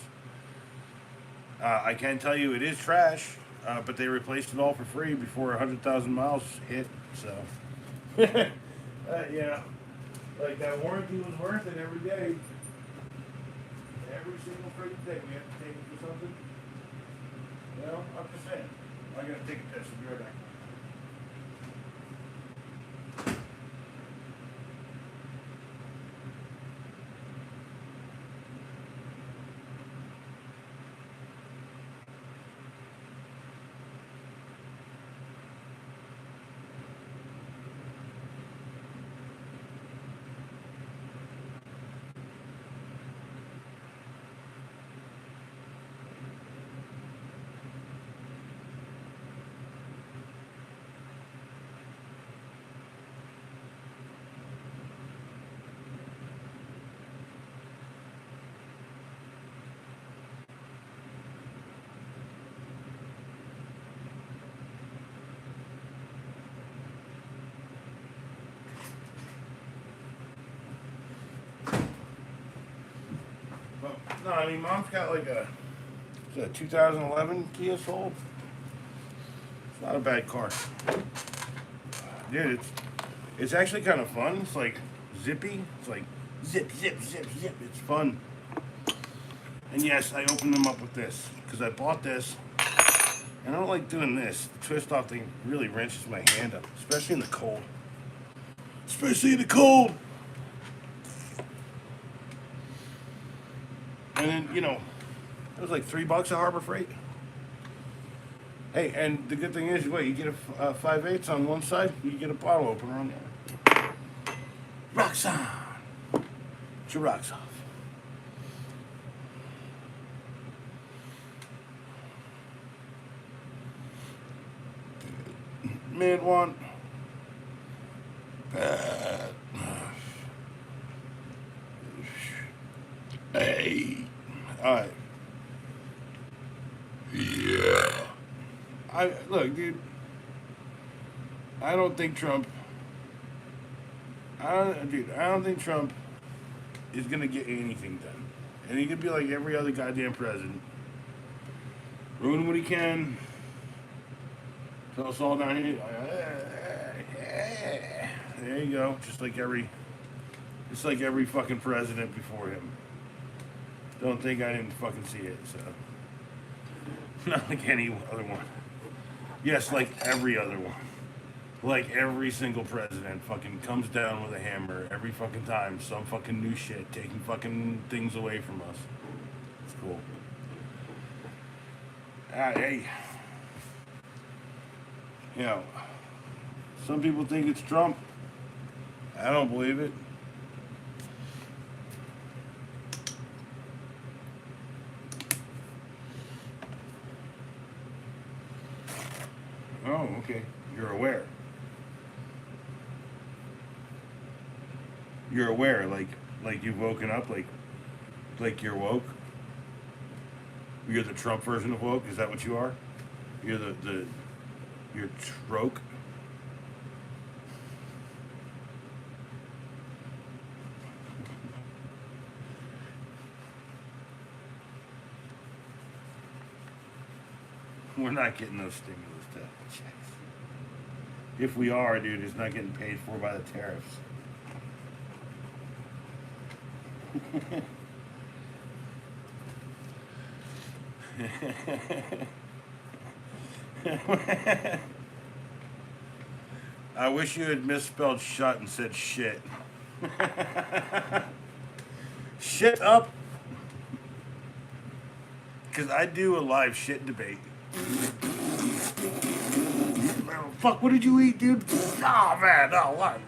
I can tell you it is trash. But they replaced it all for free before 100,000 miles hit. So, yeah, like that warranty was worth it every day. Every single freaking day we have to take it for something. You know, I'm just saying. I gotta take a piss. I'll be right back. Well, no, I mean, mom's got like a 2011 Kia Soul. It's not a bad car. Dude, it's actually kind of fun. It's like zippy. It's like zip. It's fun. And yes, I opened them up with this because I bought this. And I don't like doing this. The twist off thing really wrenches my hand up, especially in the cold. And then, it was like $3 at Harbor Freight. Hey, and the good thing is, you get a 5/8 on one side, you get a bottle opener on the other. Rocks on. Get your rocks off. Man one. Bad. Look, dude. I don't think Trump. I don't think Trump is gonna get anything done, and he could be like every other goddamn president, ruin what he can. So it's all down here. There you go. Just like every fucking president before him. Don't think I didn't fucking see it. So not like any other one. Yes, like every other one. Like every single president fucking comes down with a hammer every fucking time. Some fucking new shit, taking fucking things away from us. It's cool. Hey. You know, some people think it's Trump. I don't believe it. Oh, okay. You're aware. You're aware, like you've woken up, like you're woke. You're the Trump version of woke. Is that what you are? You're you're troke. We're not getting those stimulus checks. If we are, dude, it's not getting paid for by the tariffs. I wish you had misspelled shut and said shit. Shit up. Because I do a live shit debate. Fuck, what did you eat, dude? Oh, man, no, what?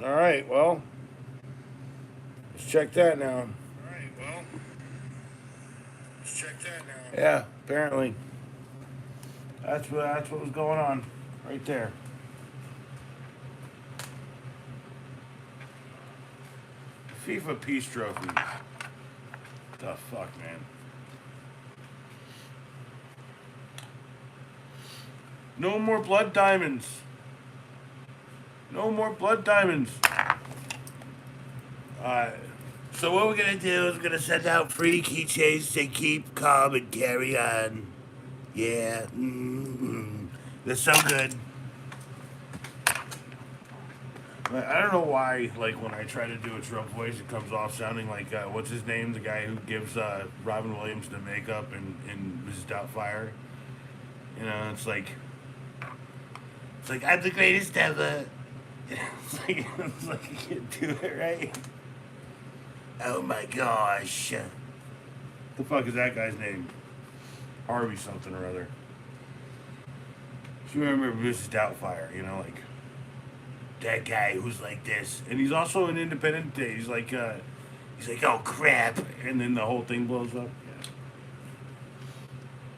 All right, well, let's check that now. Yeah, apparently. That's what was going on right there. FIFA Peace Trophy. The fuck, man. No more blood diamonds. No more blood diamonds. So what we're gonna do is we're gonna send out free keychains to keep calm and carry on. Yeah. They're so good. I don't know why, like, when I try to do a Trump voice, it comes off sounding like, what's his name? The guy who gives Robin Williams the makeup in Mrs. Doubtfire. You know, it's like, I'm the greatest ever. It's like you can't do it right. Oh my gosh. The fuck is that guy's name? Harvey something or other. So you remember Mrs. Doubtfire, you know, like that guy who's like this, and he's also an independent. He's like, oh crap, and then the whole thing blows up. Yeah.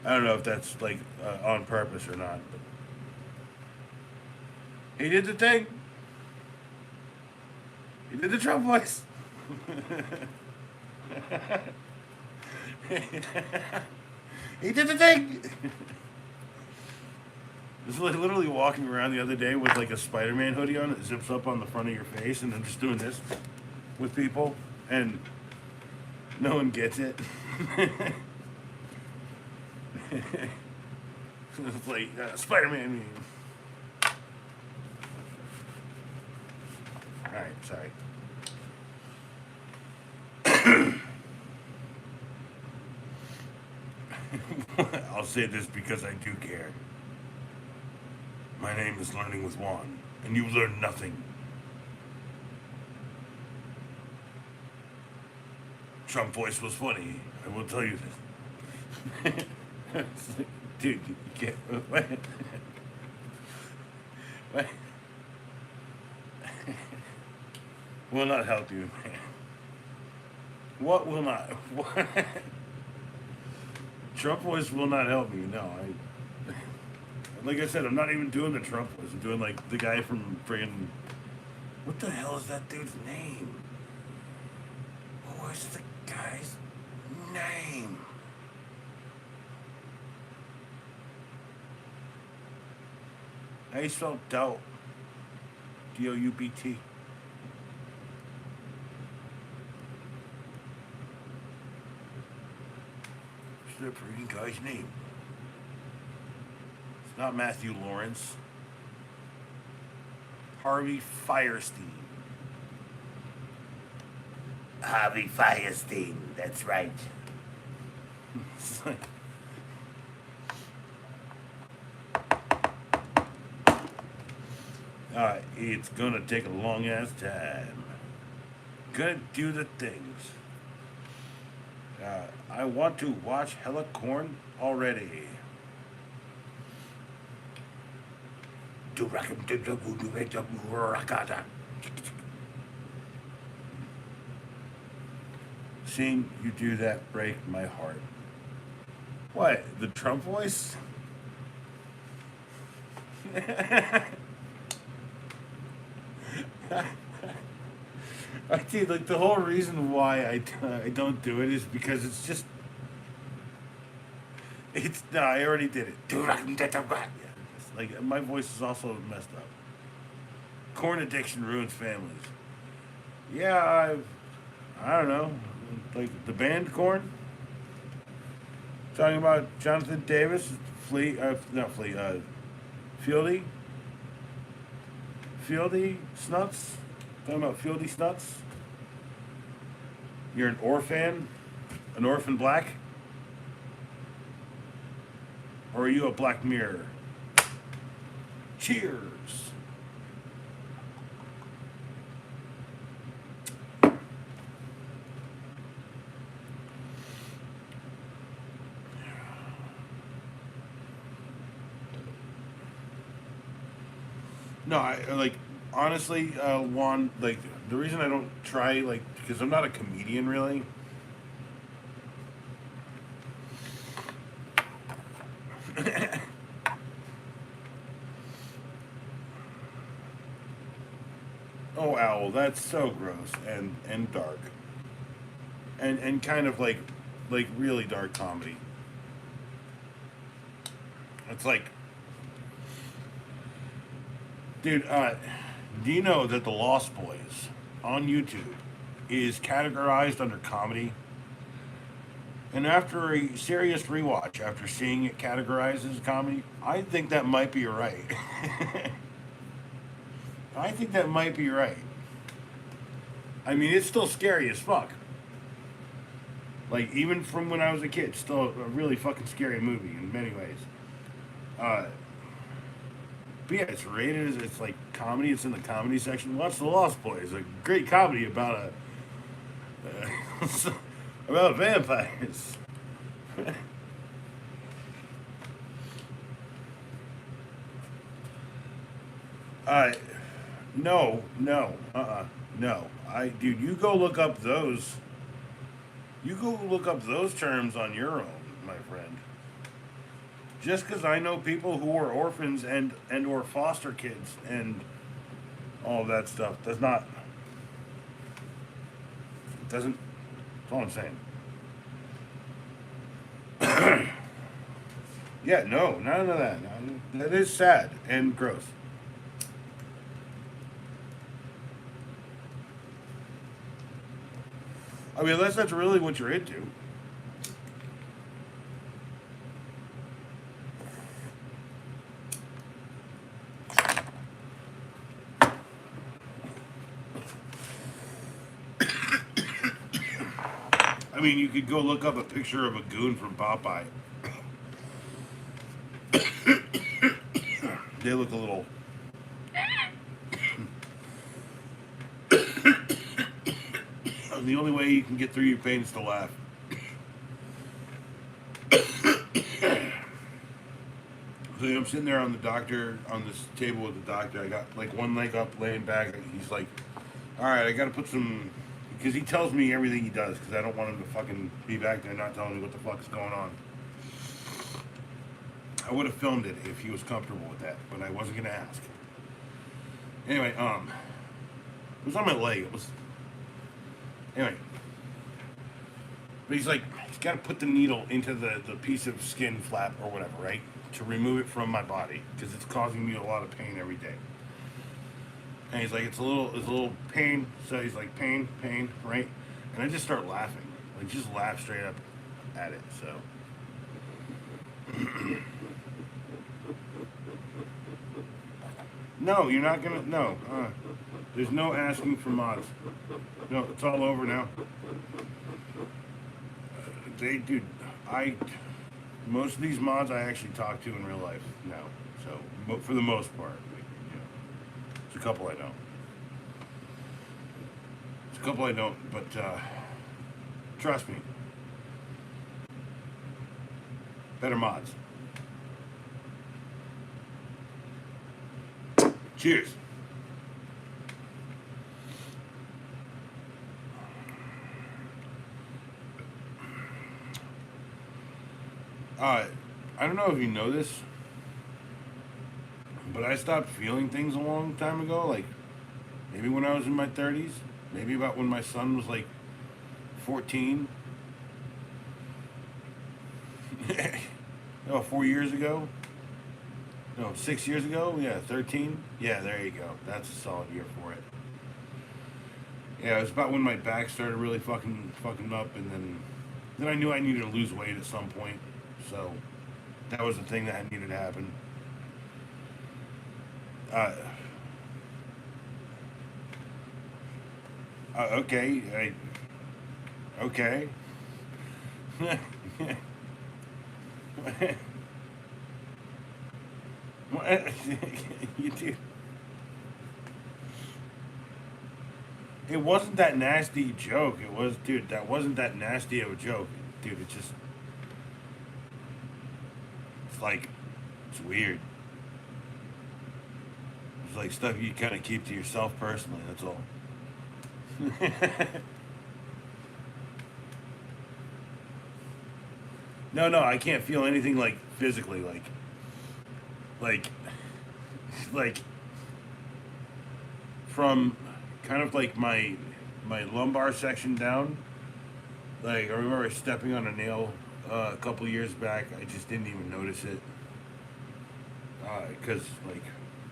I don't know if that's like on purpose or not, but he did the thing. He did the Trump voice. He did the thing. I was like literally walking around the other day with like a Spider-Man hoodie on. It zips up on the front of your face, and I'm just doing this with people, and no one gets it. It's like Spider-Man meme. All right, sorry. I'll say this because I do care. My name is Learning with Juan, and you learn nothing. Trump voice was funny. I will tell you this. Dude, you can't. What? Will not help you. What will not? What? Trump voice will not help me. No, like I said, I'm not even doing the Trump voice. I'm doing like the guy from friggin'. What the hell is that dude's name? What's the guy's name? How you spell doubt? D-O-U-B-T. What's that freaking guy's name? It's not Matthew Lawrence. Harvey Firestein. Harvey Firestein, that's right. It's gonna take a long ass time. Gonna do the things. I want to watch hella corn already. Seeing you do that break my heart. What? The Trump voice? I see, like the whole reason why I don't do it is because it's just no, I already did it. Yeah, it's like my voice is also messed up. Corn addiction ruins families. Yeah, I don't know, like the band Corn. Talking about Jonathan Davis, Fieldy Snuts. Talking about Fieldy Snuts. You're an orphan, an orphan black, or are you a Black Mirror? Cheers. No, I like honestly, Juan. Like the reason I don't try, like, because I'm not a comedian really. Oh, Owl, that's so gross and dark, and kind of like really dark comedy. It's like, dude, do you know that The Lost Boys on YouTube is categorized under comedy? And after a serious rewatch, after seeing it categorized as comedy, I think that might be right. I think that might be right. I mean, it's still scary as fuck. Like, even from when I was a kid, still a really fucking scary movie in many ways. Uh, but yeah, it's rated as it's like comedy. It's in the comedy section. Watch The Lost Boys, a great comedy about about vampires. Uh, no. Dude, you go look up those. You go look up those terms on your own, my friend. Just because I know people who are orphans and or foster kids and all of that stuff does not doesn't. That's all I'm saying. Yeah, no, none of that. That is sad and gross. I mean, unless that's really what you're into. I mean, you could go look up a picture of a goon from Popeye. They look a little. The only way you can get through your pain is to laugh. So I'm sitting there on this table with the doctor. I got like one leg up, laying back. He's like, "All right, I got to put some," because he tells me everything he does. Because I don't want him to fucking be back there not telling me what the fuck is going on. I would have filmed it if he was comfortable with that, but I wasn't gonna ask. Anyway, it was on my leg. It was anyway. But he's like, he's got to put the needle into the piece of skin flap or whatever, right? To remove it from my body because it's causing me a lot of pain every day. And he's like, it's a little pain. So he's like, pain, right? And I just start laughing, like just laugh straight up at it. So. No, you're not gonna. No, there's no asking for mods. No, it's all over now. Dude, most of these mods I actually talk to in real life now. So for the most part, there's a couple I don't. There's a couple I don't, but trust me, better mods. Cheers. I don't know if you know this, but I stopped feeling things a long time ago. Like maybe when I was in my 30s, maybe about when my son was like 14. No, 4 years ago. No, 6 years ago. Yeah, 13. Yeah, there you go. That's a solid year for it. Yeah, it was about when my back started really fucking up, and then I knew I needed to lose weight at some point. So that was the thing that needed to happen. Uh, okay, okay. What? You do. It wasn't that nasty joke. It was, dude. That wasn't that nasty of a joke, dude. It's like, it's weird. It's like stuff you kind of keep to yourself personally. That's all. No, I can't feel anything like physically, like, like from kind of like my lumbar section down. Like I remember stepping on a nail a couple years back. I just didn't even notice it because like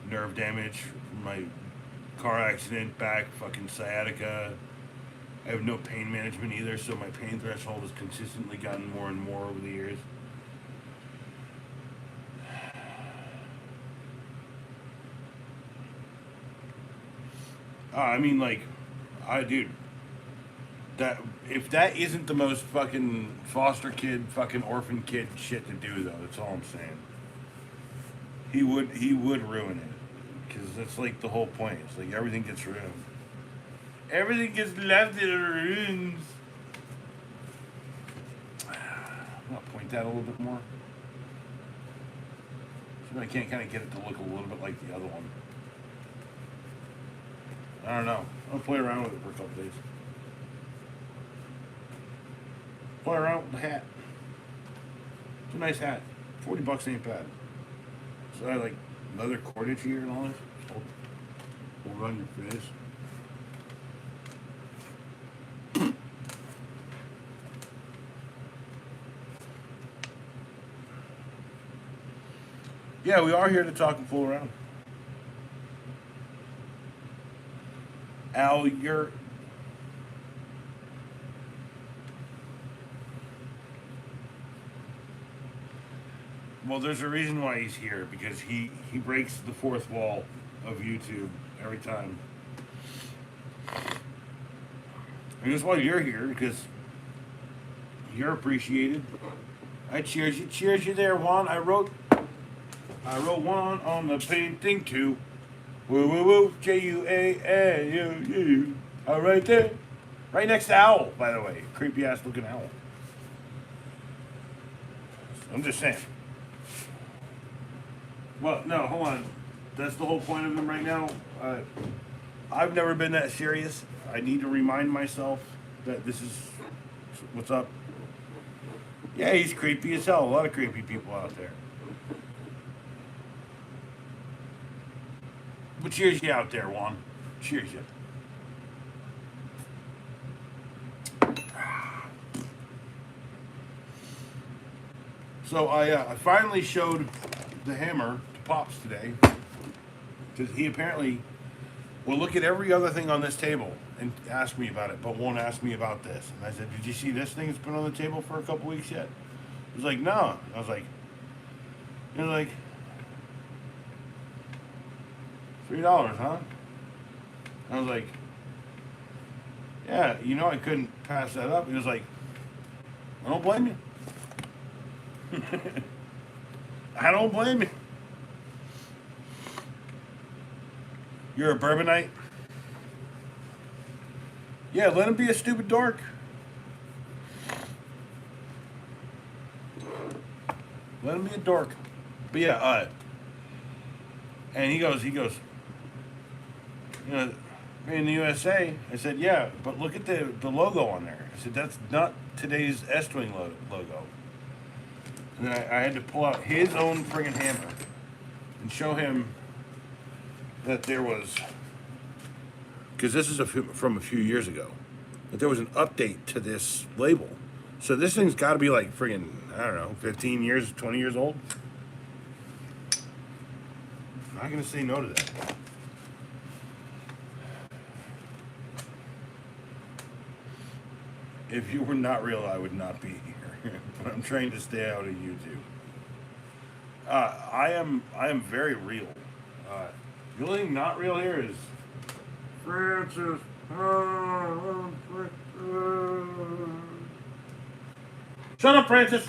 nerve damage from my car accident, back, fucking sciatica. I have no pain management either, so my pain threshold has consistently gotten more and more over the years. I mean, like, dude, that if that isn't the most fucking foster kid, fucking orphan kid shit to do, though, that's all I'm saying. He would ruin it, because that's like the whole point. It's like everything gets ruined. Everything gets left in ruins. I'm gonna point that a little bit more. So I can't kind of get it to look a little bit like the other one. I don't know. I'll play around with it for a couple days. Play around with the hat. It's a nice hat. $40 ain't bad. So I like leather cordage here and all this. Hold on your face. Yeah, we are here to talk and fool around. Al, you're. Well, there's a reason why he's here, because he breaks the fourth wall of YouTube every time. And that's why you're here, because you're appreciated. I cheers you there, Juan. I wrote one on the painting too. Woo woo woo, Juaau. Oh, right there, right next to Owl, by the way, creepy ass looking owl. I'm just saying. Well, no, hold on. That's the whole point of them right now. I've never been that serious. I need to remind myself that this is what's up. Yeah, he's creepy as hell. A lot of creepy people out there. But cheers you out there, Juan. Cheers you. So I finally showed the hammer to Pops today, because he apparently will look at every other thing on this table and ask me about it, but won't ask me about this. And I said, "Did you see this thing that's been on the table for a couple weeks yet?" He was like, "No." I was like, "You're like $3, huh?" I was like, "Yeah, I couldn't pass that up." He was like, "I don't blame you." I don't blame you. You're a bourbonite? Yeah, let him be a stupid dork. Let him be a dork. But yeah, and he goes, in the USA. I said, yeah, but look at the logo on there. I said, that's not today's Estwing logo. And then I had to pull out his own friggin' hammer and show him that there was, because this is from a few years ago, that there was an update to this label. So this thing's got to be like friggin', I don't know, 15 years, 20 years old. I'm not going to say no to that. If you were not real, I would not be here. But I'm trying to stay out of YouTube. I am very real. The only thing not real here is Francis. Shut up, Francis.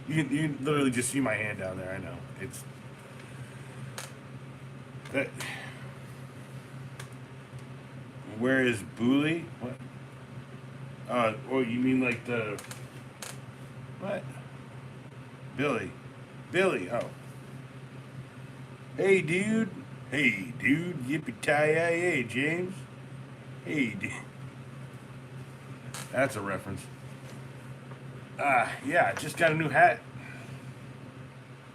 You can literally just see my hand down there. I know it's that. Where is Booley? What? Oh, you mean like the what? Billy, oh. Hey, dude. Yippee-ki-yay, James. Hey, dude. That's a reference. Yeah, just got a new hat.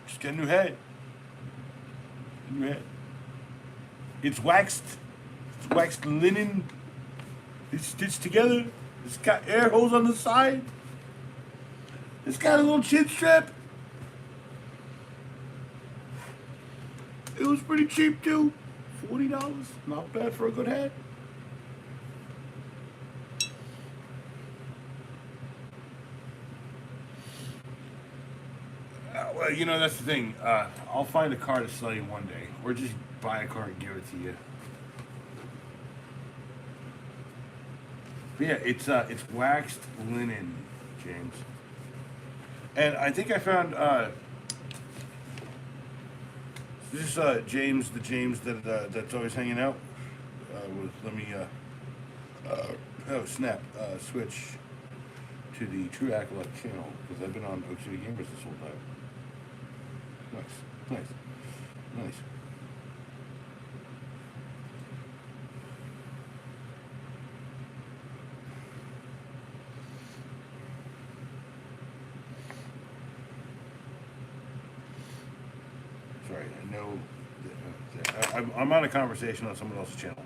Just got a new hat. It's waxed. It's waxed linen. It's stitched together. It's got air holes on the side. It's got a little chin strap. It was pretty cheap too. $40. Not bad for a good hat. Ow. Well, you know that's the thing. I'll find a car to sell you one day, or just buy a car and give it to you. But yeah, it's waxed linen, James. And I think I found this is James, the James that's always hanging out. Let me oh snap, switch to the True Acolyte channel because I've been on Oak City Gamers this whole time. Nice, nice. Sorry, I know I'm on a conversation on someone else's channel.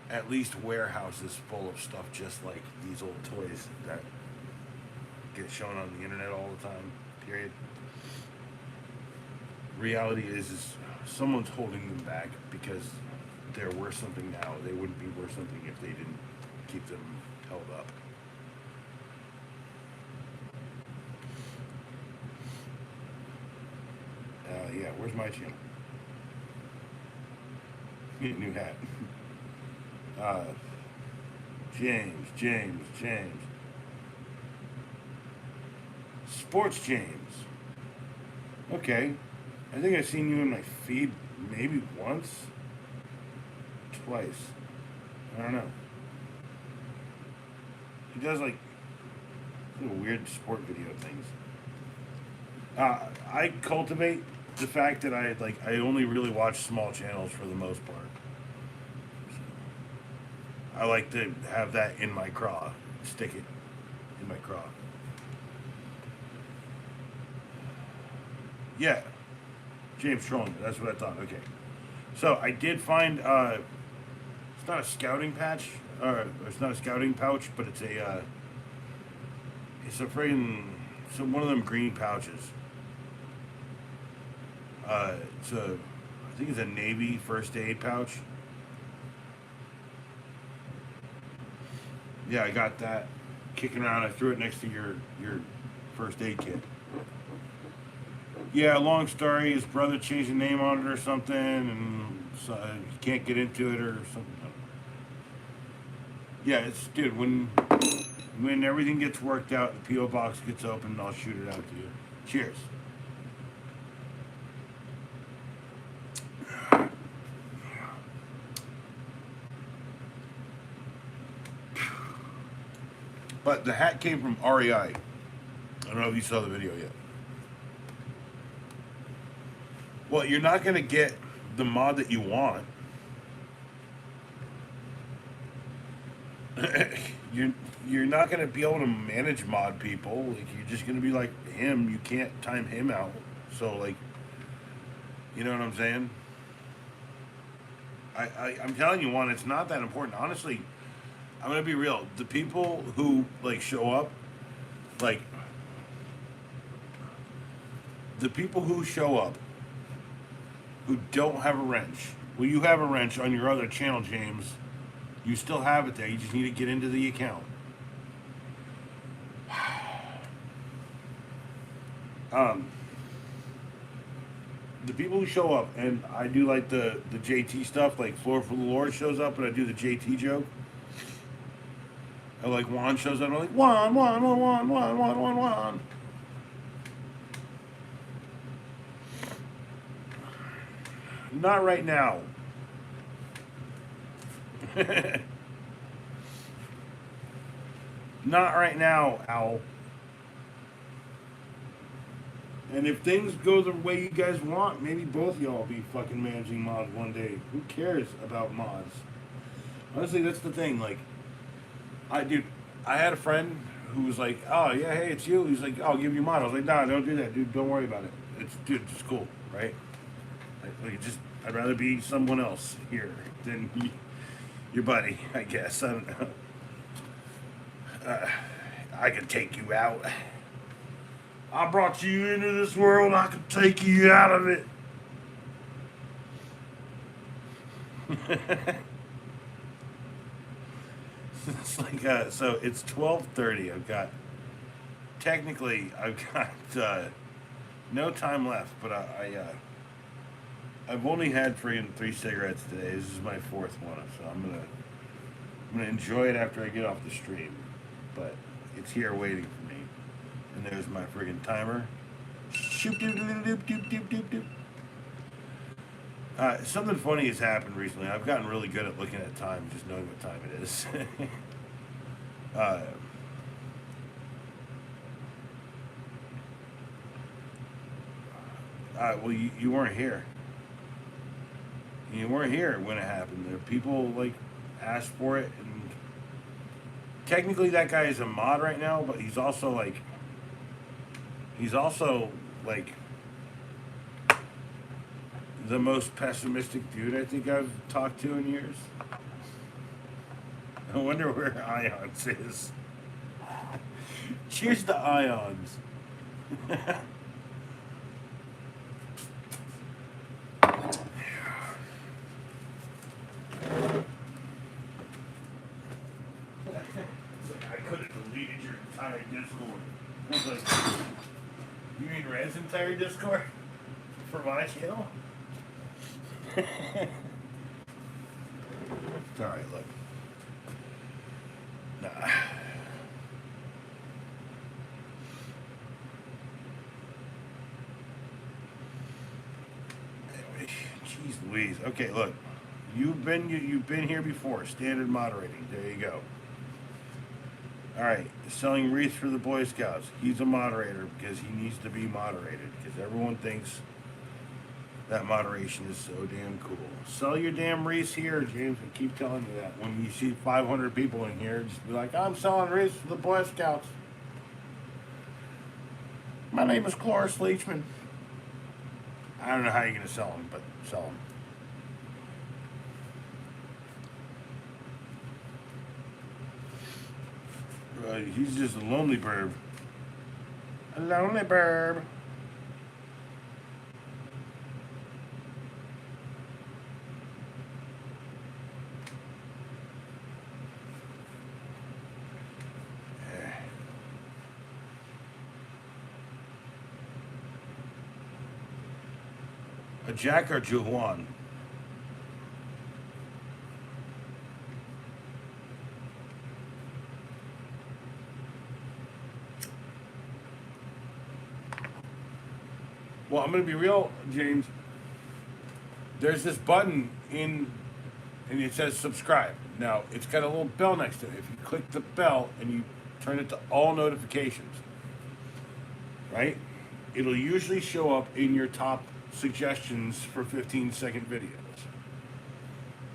At least warehouses full of stuff just like these old toys that get shown on the internet all the time. Period. Reality is someone's holding them back because they're worth something now. They wouldn't be worth something if they didn't keep them held up. Yeah, where's my channel? New hat. James. Sports James. Okay. I think I've seen you in my feed maybe once, twice. I don't know. He does like little weird sport video things. I cultivate the fact that I only really watch small channels for the most part. I like to have that in my craw, stick it in my craw. Yeah, James trolling. That's what I thought. Okay, so I did find it's not a scouting patch, or it's not a scouting pouch, but it's a friggin' one of them green pouches. I think it's a Navy first aid pouch. Yeah, I got that kicking around. I threw it next to your first aid kit. Yeah, long story. His brother changed the name on it or something, and so he can't get into it or something. Yeah, it's dude. When everything gets worked out, the PO box gets opened, I'll shoot it out to you. Cheers. But the hat came from REI. I don't know if you saw the video yet. Well, you're not going to get the mod that you want. You're not going to be able to manage mod people. Like, you're just going to be like him. You can't time him out. So, like, you know what I'm saying? I'm telling you, one, it's not that important. Honestly, I'm going to be real. The people who, like, show up, like, the people who show up who don't have a wrench. Well, you have a wrench on your other channel, James. You still have it there. You just need to get into the account. The people who show up, and I do like the JT stuff, like Floor for the Lord shows up, and I do the JT joke. Or like Juan shows up, and I'm like, Juan. Not right now. Not right now, Owl. And if things go the way you guys want, maybe both y'all will be fucking managing mods one day. Who cares about mods? Honestly, that's the thing. Like, I had a friend who was like, "Oh yeah, hey, it's you." He's like, "I'll give you mod." I was like, "Nah, don't do that, dude. Don't worry about it. It's cool, right? I'd rather be someone else here than your buddy, I guess. I don't know. I can take you out. I brought you into this world. I can take you out of it." It's like so it's 12:30. I've got No time left, but I've only had friggin' 3 cigarettes today. This is my fourth one, so I'm gonna enjoy it after I get off the stream. But it's here waiting for me. And there's my friggin' timer. Shoop doop doop doop doop doop doop doop. Something funny has happened recently. I've gotten really good at looking at time, just knowing what time it is. uh, well, you weren't here. You weren't here when it happened. There, people like asked for it, and technically that guy is a mod right now, but he's also like the most pessimistic dude I think I've talked to in years. I wonder where Ions is. Cheers to Ions. I could have deleted your entire Discord. I was like, you mean Red's entire Discord? For my channel? It's alright, look. Nah. Anyway, jeez Louise. Okay, look. You've been here before. Standard moderating. There you go. Alright, selling wreaths for the Boy Scouts. He's a moderator because he needs to be moderated because everyone thinks that moderation is so damn cool. Sell your damn wreaths here, James. I keep telling you that. When you see 500 people in here, just be like, I'm selling wreaths for the Boy Scouts. My name is Cloris Leachman. I don't know how you're going to sell them, but sell them. He's just a lonely bird. A lonely bird. A Jack or Juwan? Well, I'm going to be real, James. There's this button and it says subscribe. Now, it's got a little bell next to it. If you click the bell and you turn it to all notifications, right? It'll usually show up in your top suggestions for 15-second videos.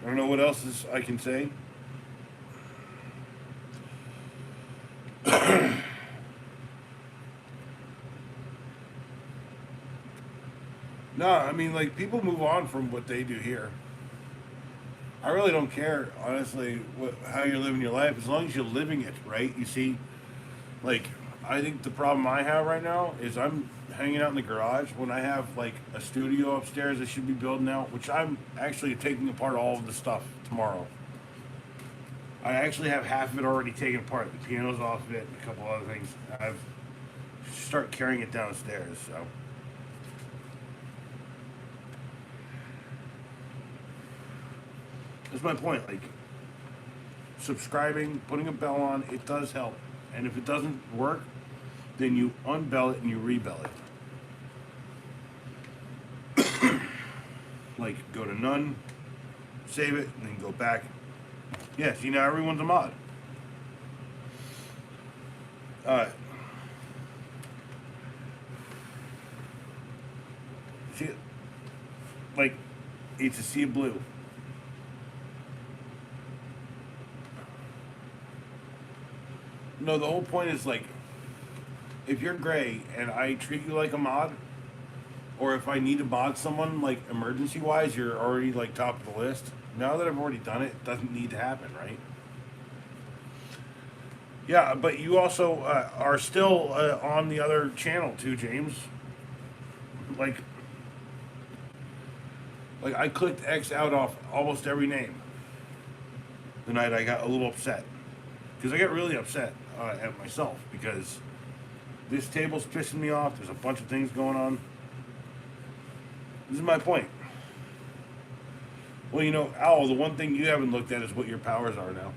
I don't know what else I can say. No, I mean, like, people move on from what they do here. I really don't care, honestly, how you're living your life, as long as you're living it, right? You see, like, I think the problem I have right now is I'm hanging out in the garage when I have, like, a studio upstairs I should be building out, which I'm actually taking apart all of the stuff tomorrow. I actually have half of it already taken apart. The piano's off of it and a couple other things. I've start carrying it downstairs, so. That's my point. Like, subscribing, putting a bell on, it does help. And if it doesn't work, then you unbell it and you rebell it. Like, go to none, save it, and then go back. Yeah, see, now everyone's a mod. See, like, it's a sea of blue. No, the whole point is, like, if you're gray and I treat you like a mod, or if I need to mod someone, like, emergency-wise, you're already, like, top of the list. Now that I've already done it, it doesn't need to happen, right? Yeah, but you also are still on the other channel, too, James. Like, I clicked X out off almost every name. The night I got a little upset. Because I get really upset at myself, because This table's pissing me off. There's a bunch of things going on. This is my point. Well, you know, Owl, the one thing you haven't looked at is what your powers are now.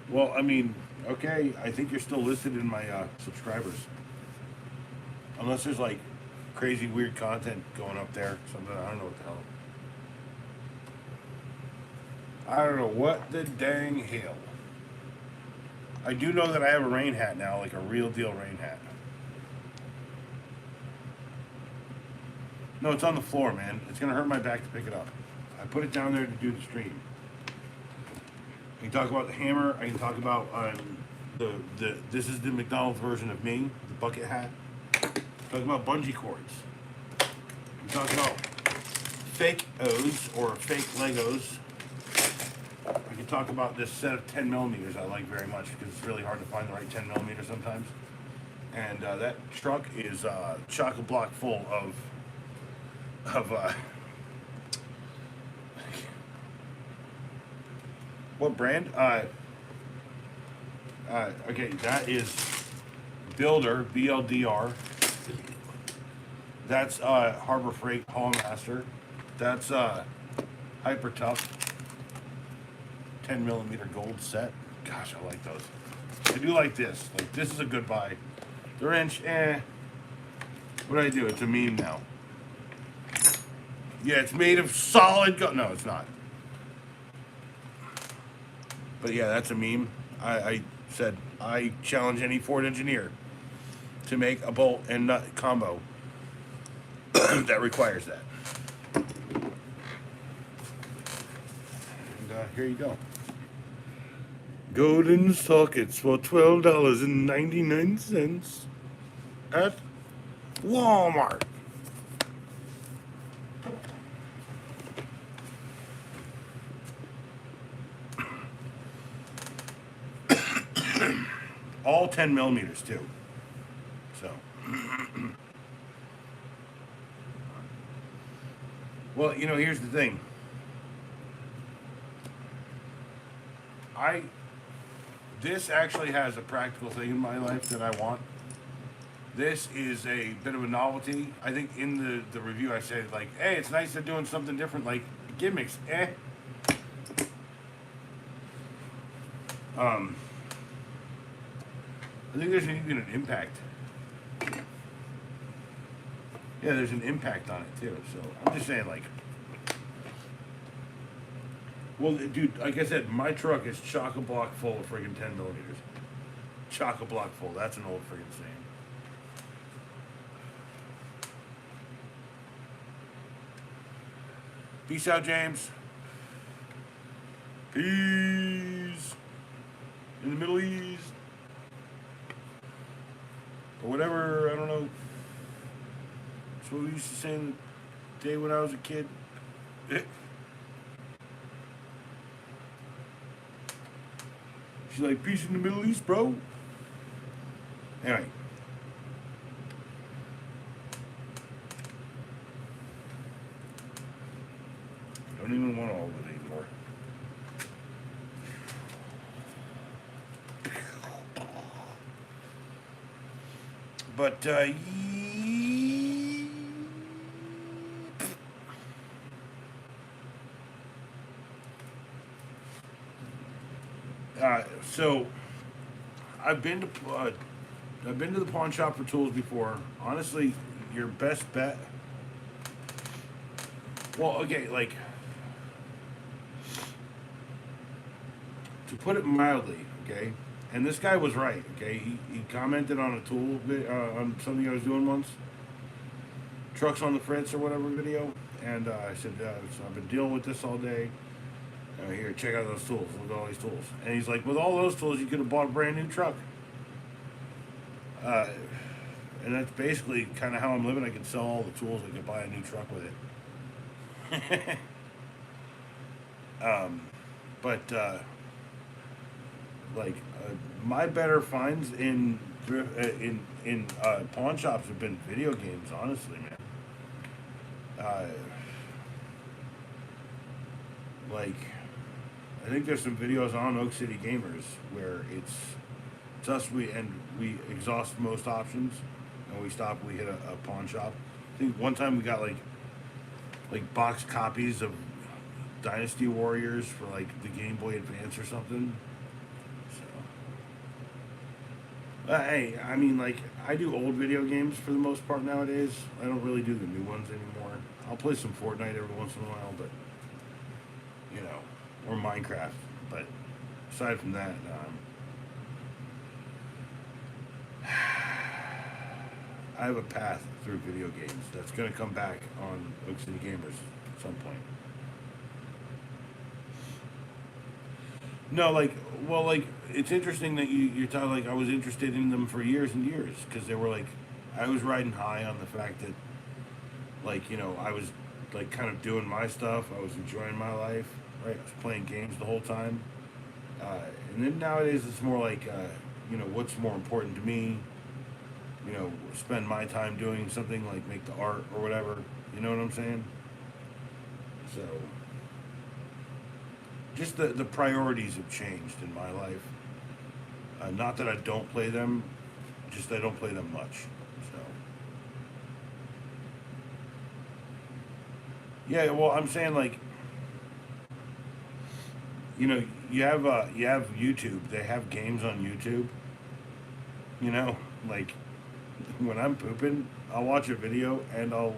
Well, I mean, okay, I think you're still listed in my subscribers. Unless there's like crazy weird content going up there. Something, I don't know what the hell. I don't know what the dang hell. I do know that I have a rain hat now, like a real deal rain hat. No, it's on the floor, man. It's gonna hurt my back to pick it up. I put it down there to do the stream. I can talk about the hammer. I can talk about the this is the McDonald's version of me, the bucket hat. Talk about bungee cords. We talk about fake O's or fake Legos. I can talk about this set of 10 millimeters I like very much because it's really hard to find the right 10 millimeter sometimes. And that truck is chock-a-block full of what brand? Okay, that is Builder, BLDR. That's Harbor Freight Hallmaster. That's Hyper Tough 10 millimeter gold set. Gosh, I like those. I do like this. Like, this is a good buy. The wrench, what do I do? It's a meme now. Yeah, it's made of solid gold. No, it's not. But yeah, that's a meme. I said I challenge any Ford engineer to make a bolt and nut combo that requires that. And here you go. Golden sockets for $12.99 at Walmart. All 10 millimeters too. So, well, you know, here's the thing. This actually has a practical thing in my life that I want. This is a bit of a novelty. I think in the review I said, like, hey, it's nice they're doing something different, like gimmicks. I think there's even an impact. Yeah, there's an impact on it too. So I'm just saying, like, well, dude, like I said, my truck is chock-a-block full of friggin' 10 millimeters. Chock-a-block full. That's an old friggin' saying. Peace out, James. Peace. In the Middle East. Or whatever, I don't know. That's what we used to say in the day when I was a kid. She's like, peace in the Middle East, bro. Anyway. Don't even want all of it anymore. But, so I've been to the pawn shop for tools before. Honestly, your best bet. Well, okay, like, to put it mildly, okay. And this guy was right, okay. He commented on a tool on something I was doing once. Trucks on the Fritz or whatever video, and I said, so I've been dealing with this all day. Here, check out those tools. Look at all these tools. And he's like, with all those tools, you could have bought a brand new truck. And that's basically kind of how I'm living. I can sell all the tools. I could buy a new truck with it. But my better finds in In pawn shops have been video games, honestly, man. Uh, like, I think there's some videos on Oak City Gamers where it's us we exhaust most options and we stop. We hit a pawn shop. I think one time we got like boxed copies of Dynasty Warriors for like the Game Boy Advance or something. So, hey, I mean, like I do old video games for the most part nowadays. I don't really do the new ones anymore. I'll play some Fortnite every once in a while, but you know, or Minecraft. But aside from that, I have a path through video games that's going to come back on Oak City Gamers at some point. No, like, well, like, it's interesting that you're talking, like, I was interested in them for years and years, because they were, like, I was riding high on the fact that, like, you know, I was, like, kind of doing my stuff, I was enjoying my life, right, I was playing games the whole time, uh, and then nowadays it's more like, you know, what's more important to me, you know, spend my time doing something, like, make the art or whatever, you know what I'm saying? So, just the priorities have changed in my life. Not that I don't play them, just I don't play them much. So yeah, well, I'm saying like you know you have YouTube. They have games on YouTube. You know, like when I'm pooping, I'll watch a video and I'll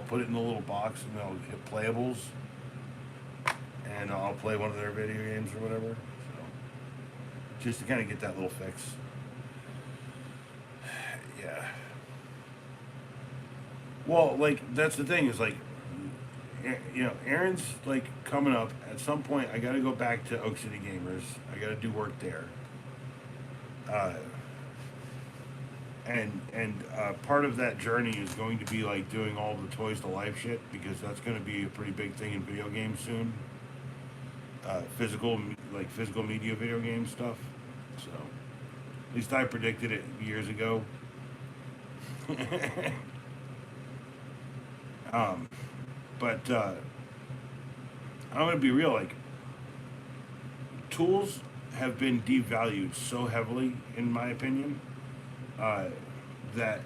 put it in a little box and I'll hit playables and I'll play one of their video games or whatever. So just to kind of get that little fix. Yeah. Well, like that's the thing is like, you know, Aaron's like coming up. At some point, I got to go back to Oak City Gamers. I got to do work there. Uh, and part of that journey is going to be like doing all the Toys to Life shit because that's going to be a pretty big thing in video games soon. Physical media video game stuff. So, at least I predicted it years ago. um, but I'm gonna be real. Like, tools have been devalued so heavily, in my opinion, uh, that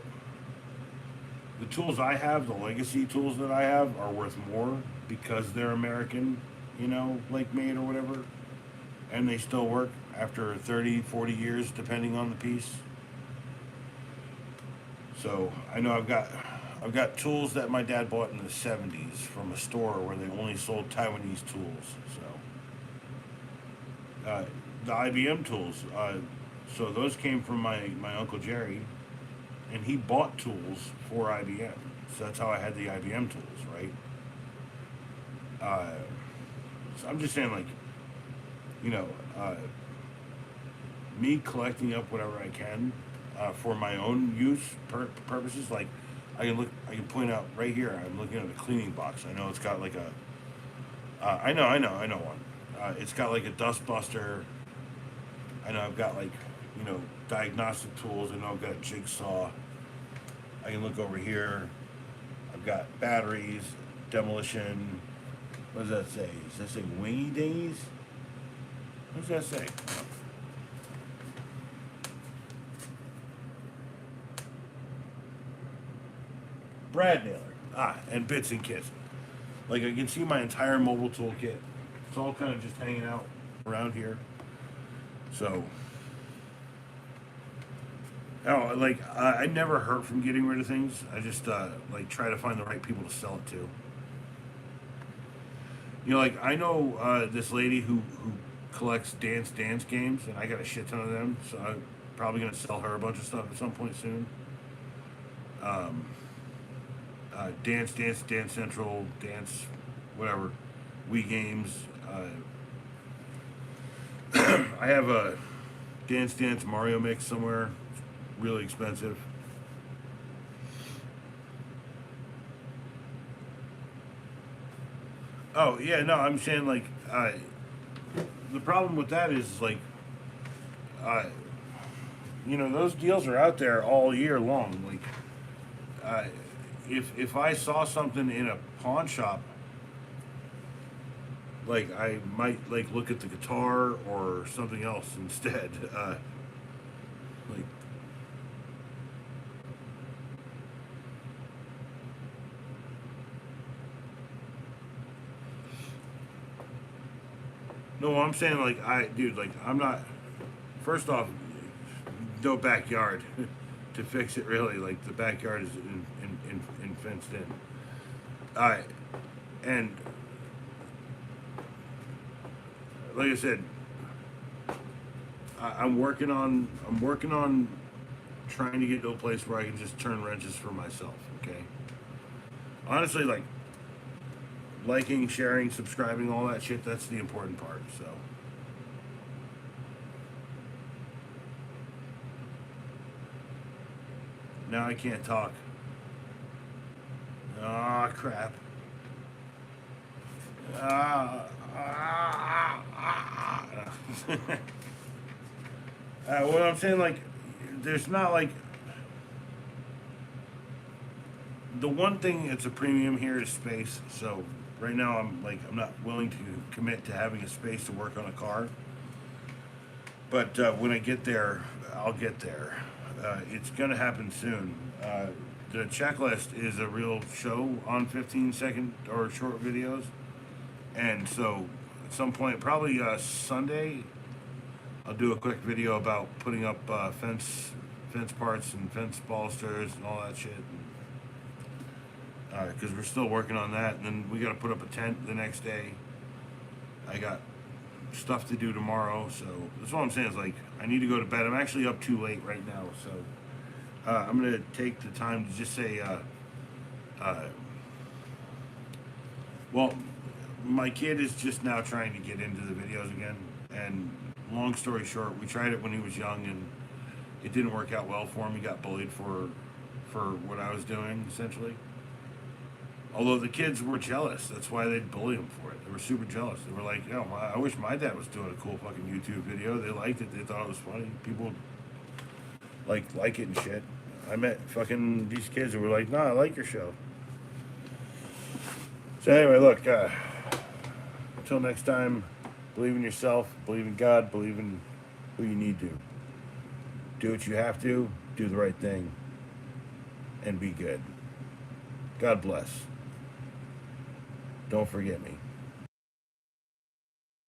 the tools I have, the legacy tools that I have, are worth more because they're American, you know, like made or whatever, and they still work after 30, 40 years, depending on the piece. So I know I've got tools that my dad bought in the '70s from a store where they only sold Taiwanese tools. So the IBM tools, so those came from my uncle Jerry, and he bought tools for IBM. So that's how I had the IBM tools, right? Uh, so I'm just saying, like, you know, me collecting up whatever I can for my own purposes. Like, I can point out right here. I'm looking at a cleaning box. I know it's got like a. I know one. It's got like a dust buster. I know I've got like, you know, diagnostic tools. I know I've got a jigsaw. I can look over here. I've got batteries, demolition. What does that say? Does that say wingy dingies? What does that say? Brad nailer. And bits and kits. Like I can see my entire mobile toolkit. It's all kind of just hanging out around here. So, oh, like I never hurt from getting rid of things. I just like try to find the right people to sell it to. You know, like I know this lady who collects dance games, and I got a shit ton of them. So I'm probably gonna sell her a bunch of stuff at some point soon. Um, Dance Central, Dance, whatever, Wii games. I have a Dance Mario mix somewhere, it's really expensive. Oh yeah, no, I'm saying like the problem with that is like uh, you know, those deals are out there all year long. Like, uh, if I saw something in a pawn shop, like I might like look at the guitar or something else instead. Like, no, I'm saying like dude, like I'm not. First off, no backyard to fix it. Really, like the backyard is in fenced in. Uh, and like I said, I'm working on trying to get to a place where I can just turn wrenches for myself. Okay. Honestly, like liking, sharing, subscribing, all that shit. That's the important part. So now I can't talk. Ah, crap. Ah, ah, ah, ah. What I'm saying, like, there's not like the one thing that's a premium here is space. So right now I'm not willing to commit to having a space to work on a car. But when I get there, I'll get there. It's gonna happen soon. The checklist is a real show on 15-second or short videos, and so at some point, probably Sunday, I'll do a quick video about putting up fence parts and fence balusters and all that shit. Because we're still working on that, and then we got to put up a tent the next day. I got stuff to do tomorrow, so that's what I'm saying is like I need to go to bed. I'm actually up too late right now, so I'm gonna take the time to just say, uh, well, my kid is just now trying to get into the videos again, and long story short, we tried it when he was young, and it didn't work out well for him. He got bullied for what I was doing, essentially. Although the kids were jealous, that's why they'd bully him for it. They were super jealous. They were like, "Yo, I wish my dad was doing a cool fucking YouTube video." They liked it. They thought it was funny. People like it and shit. I met fucking these kids who were like, "Nah, I like your show." So anyway, look. Until next time, believe in yourself, believe in God, believe in who you need to. Do what you have to. Do the right thing, and be good. God bless. Don't forget me.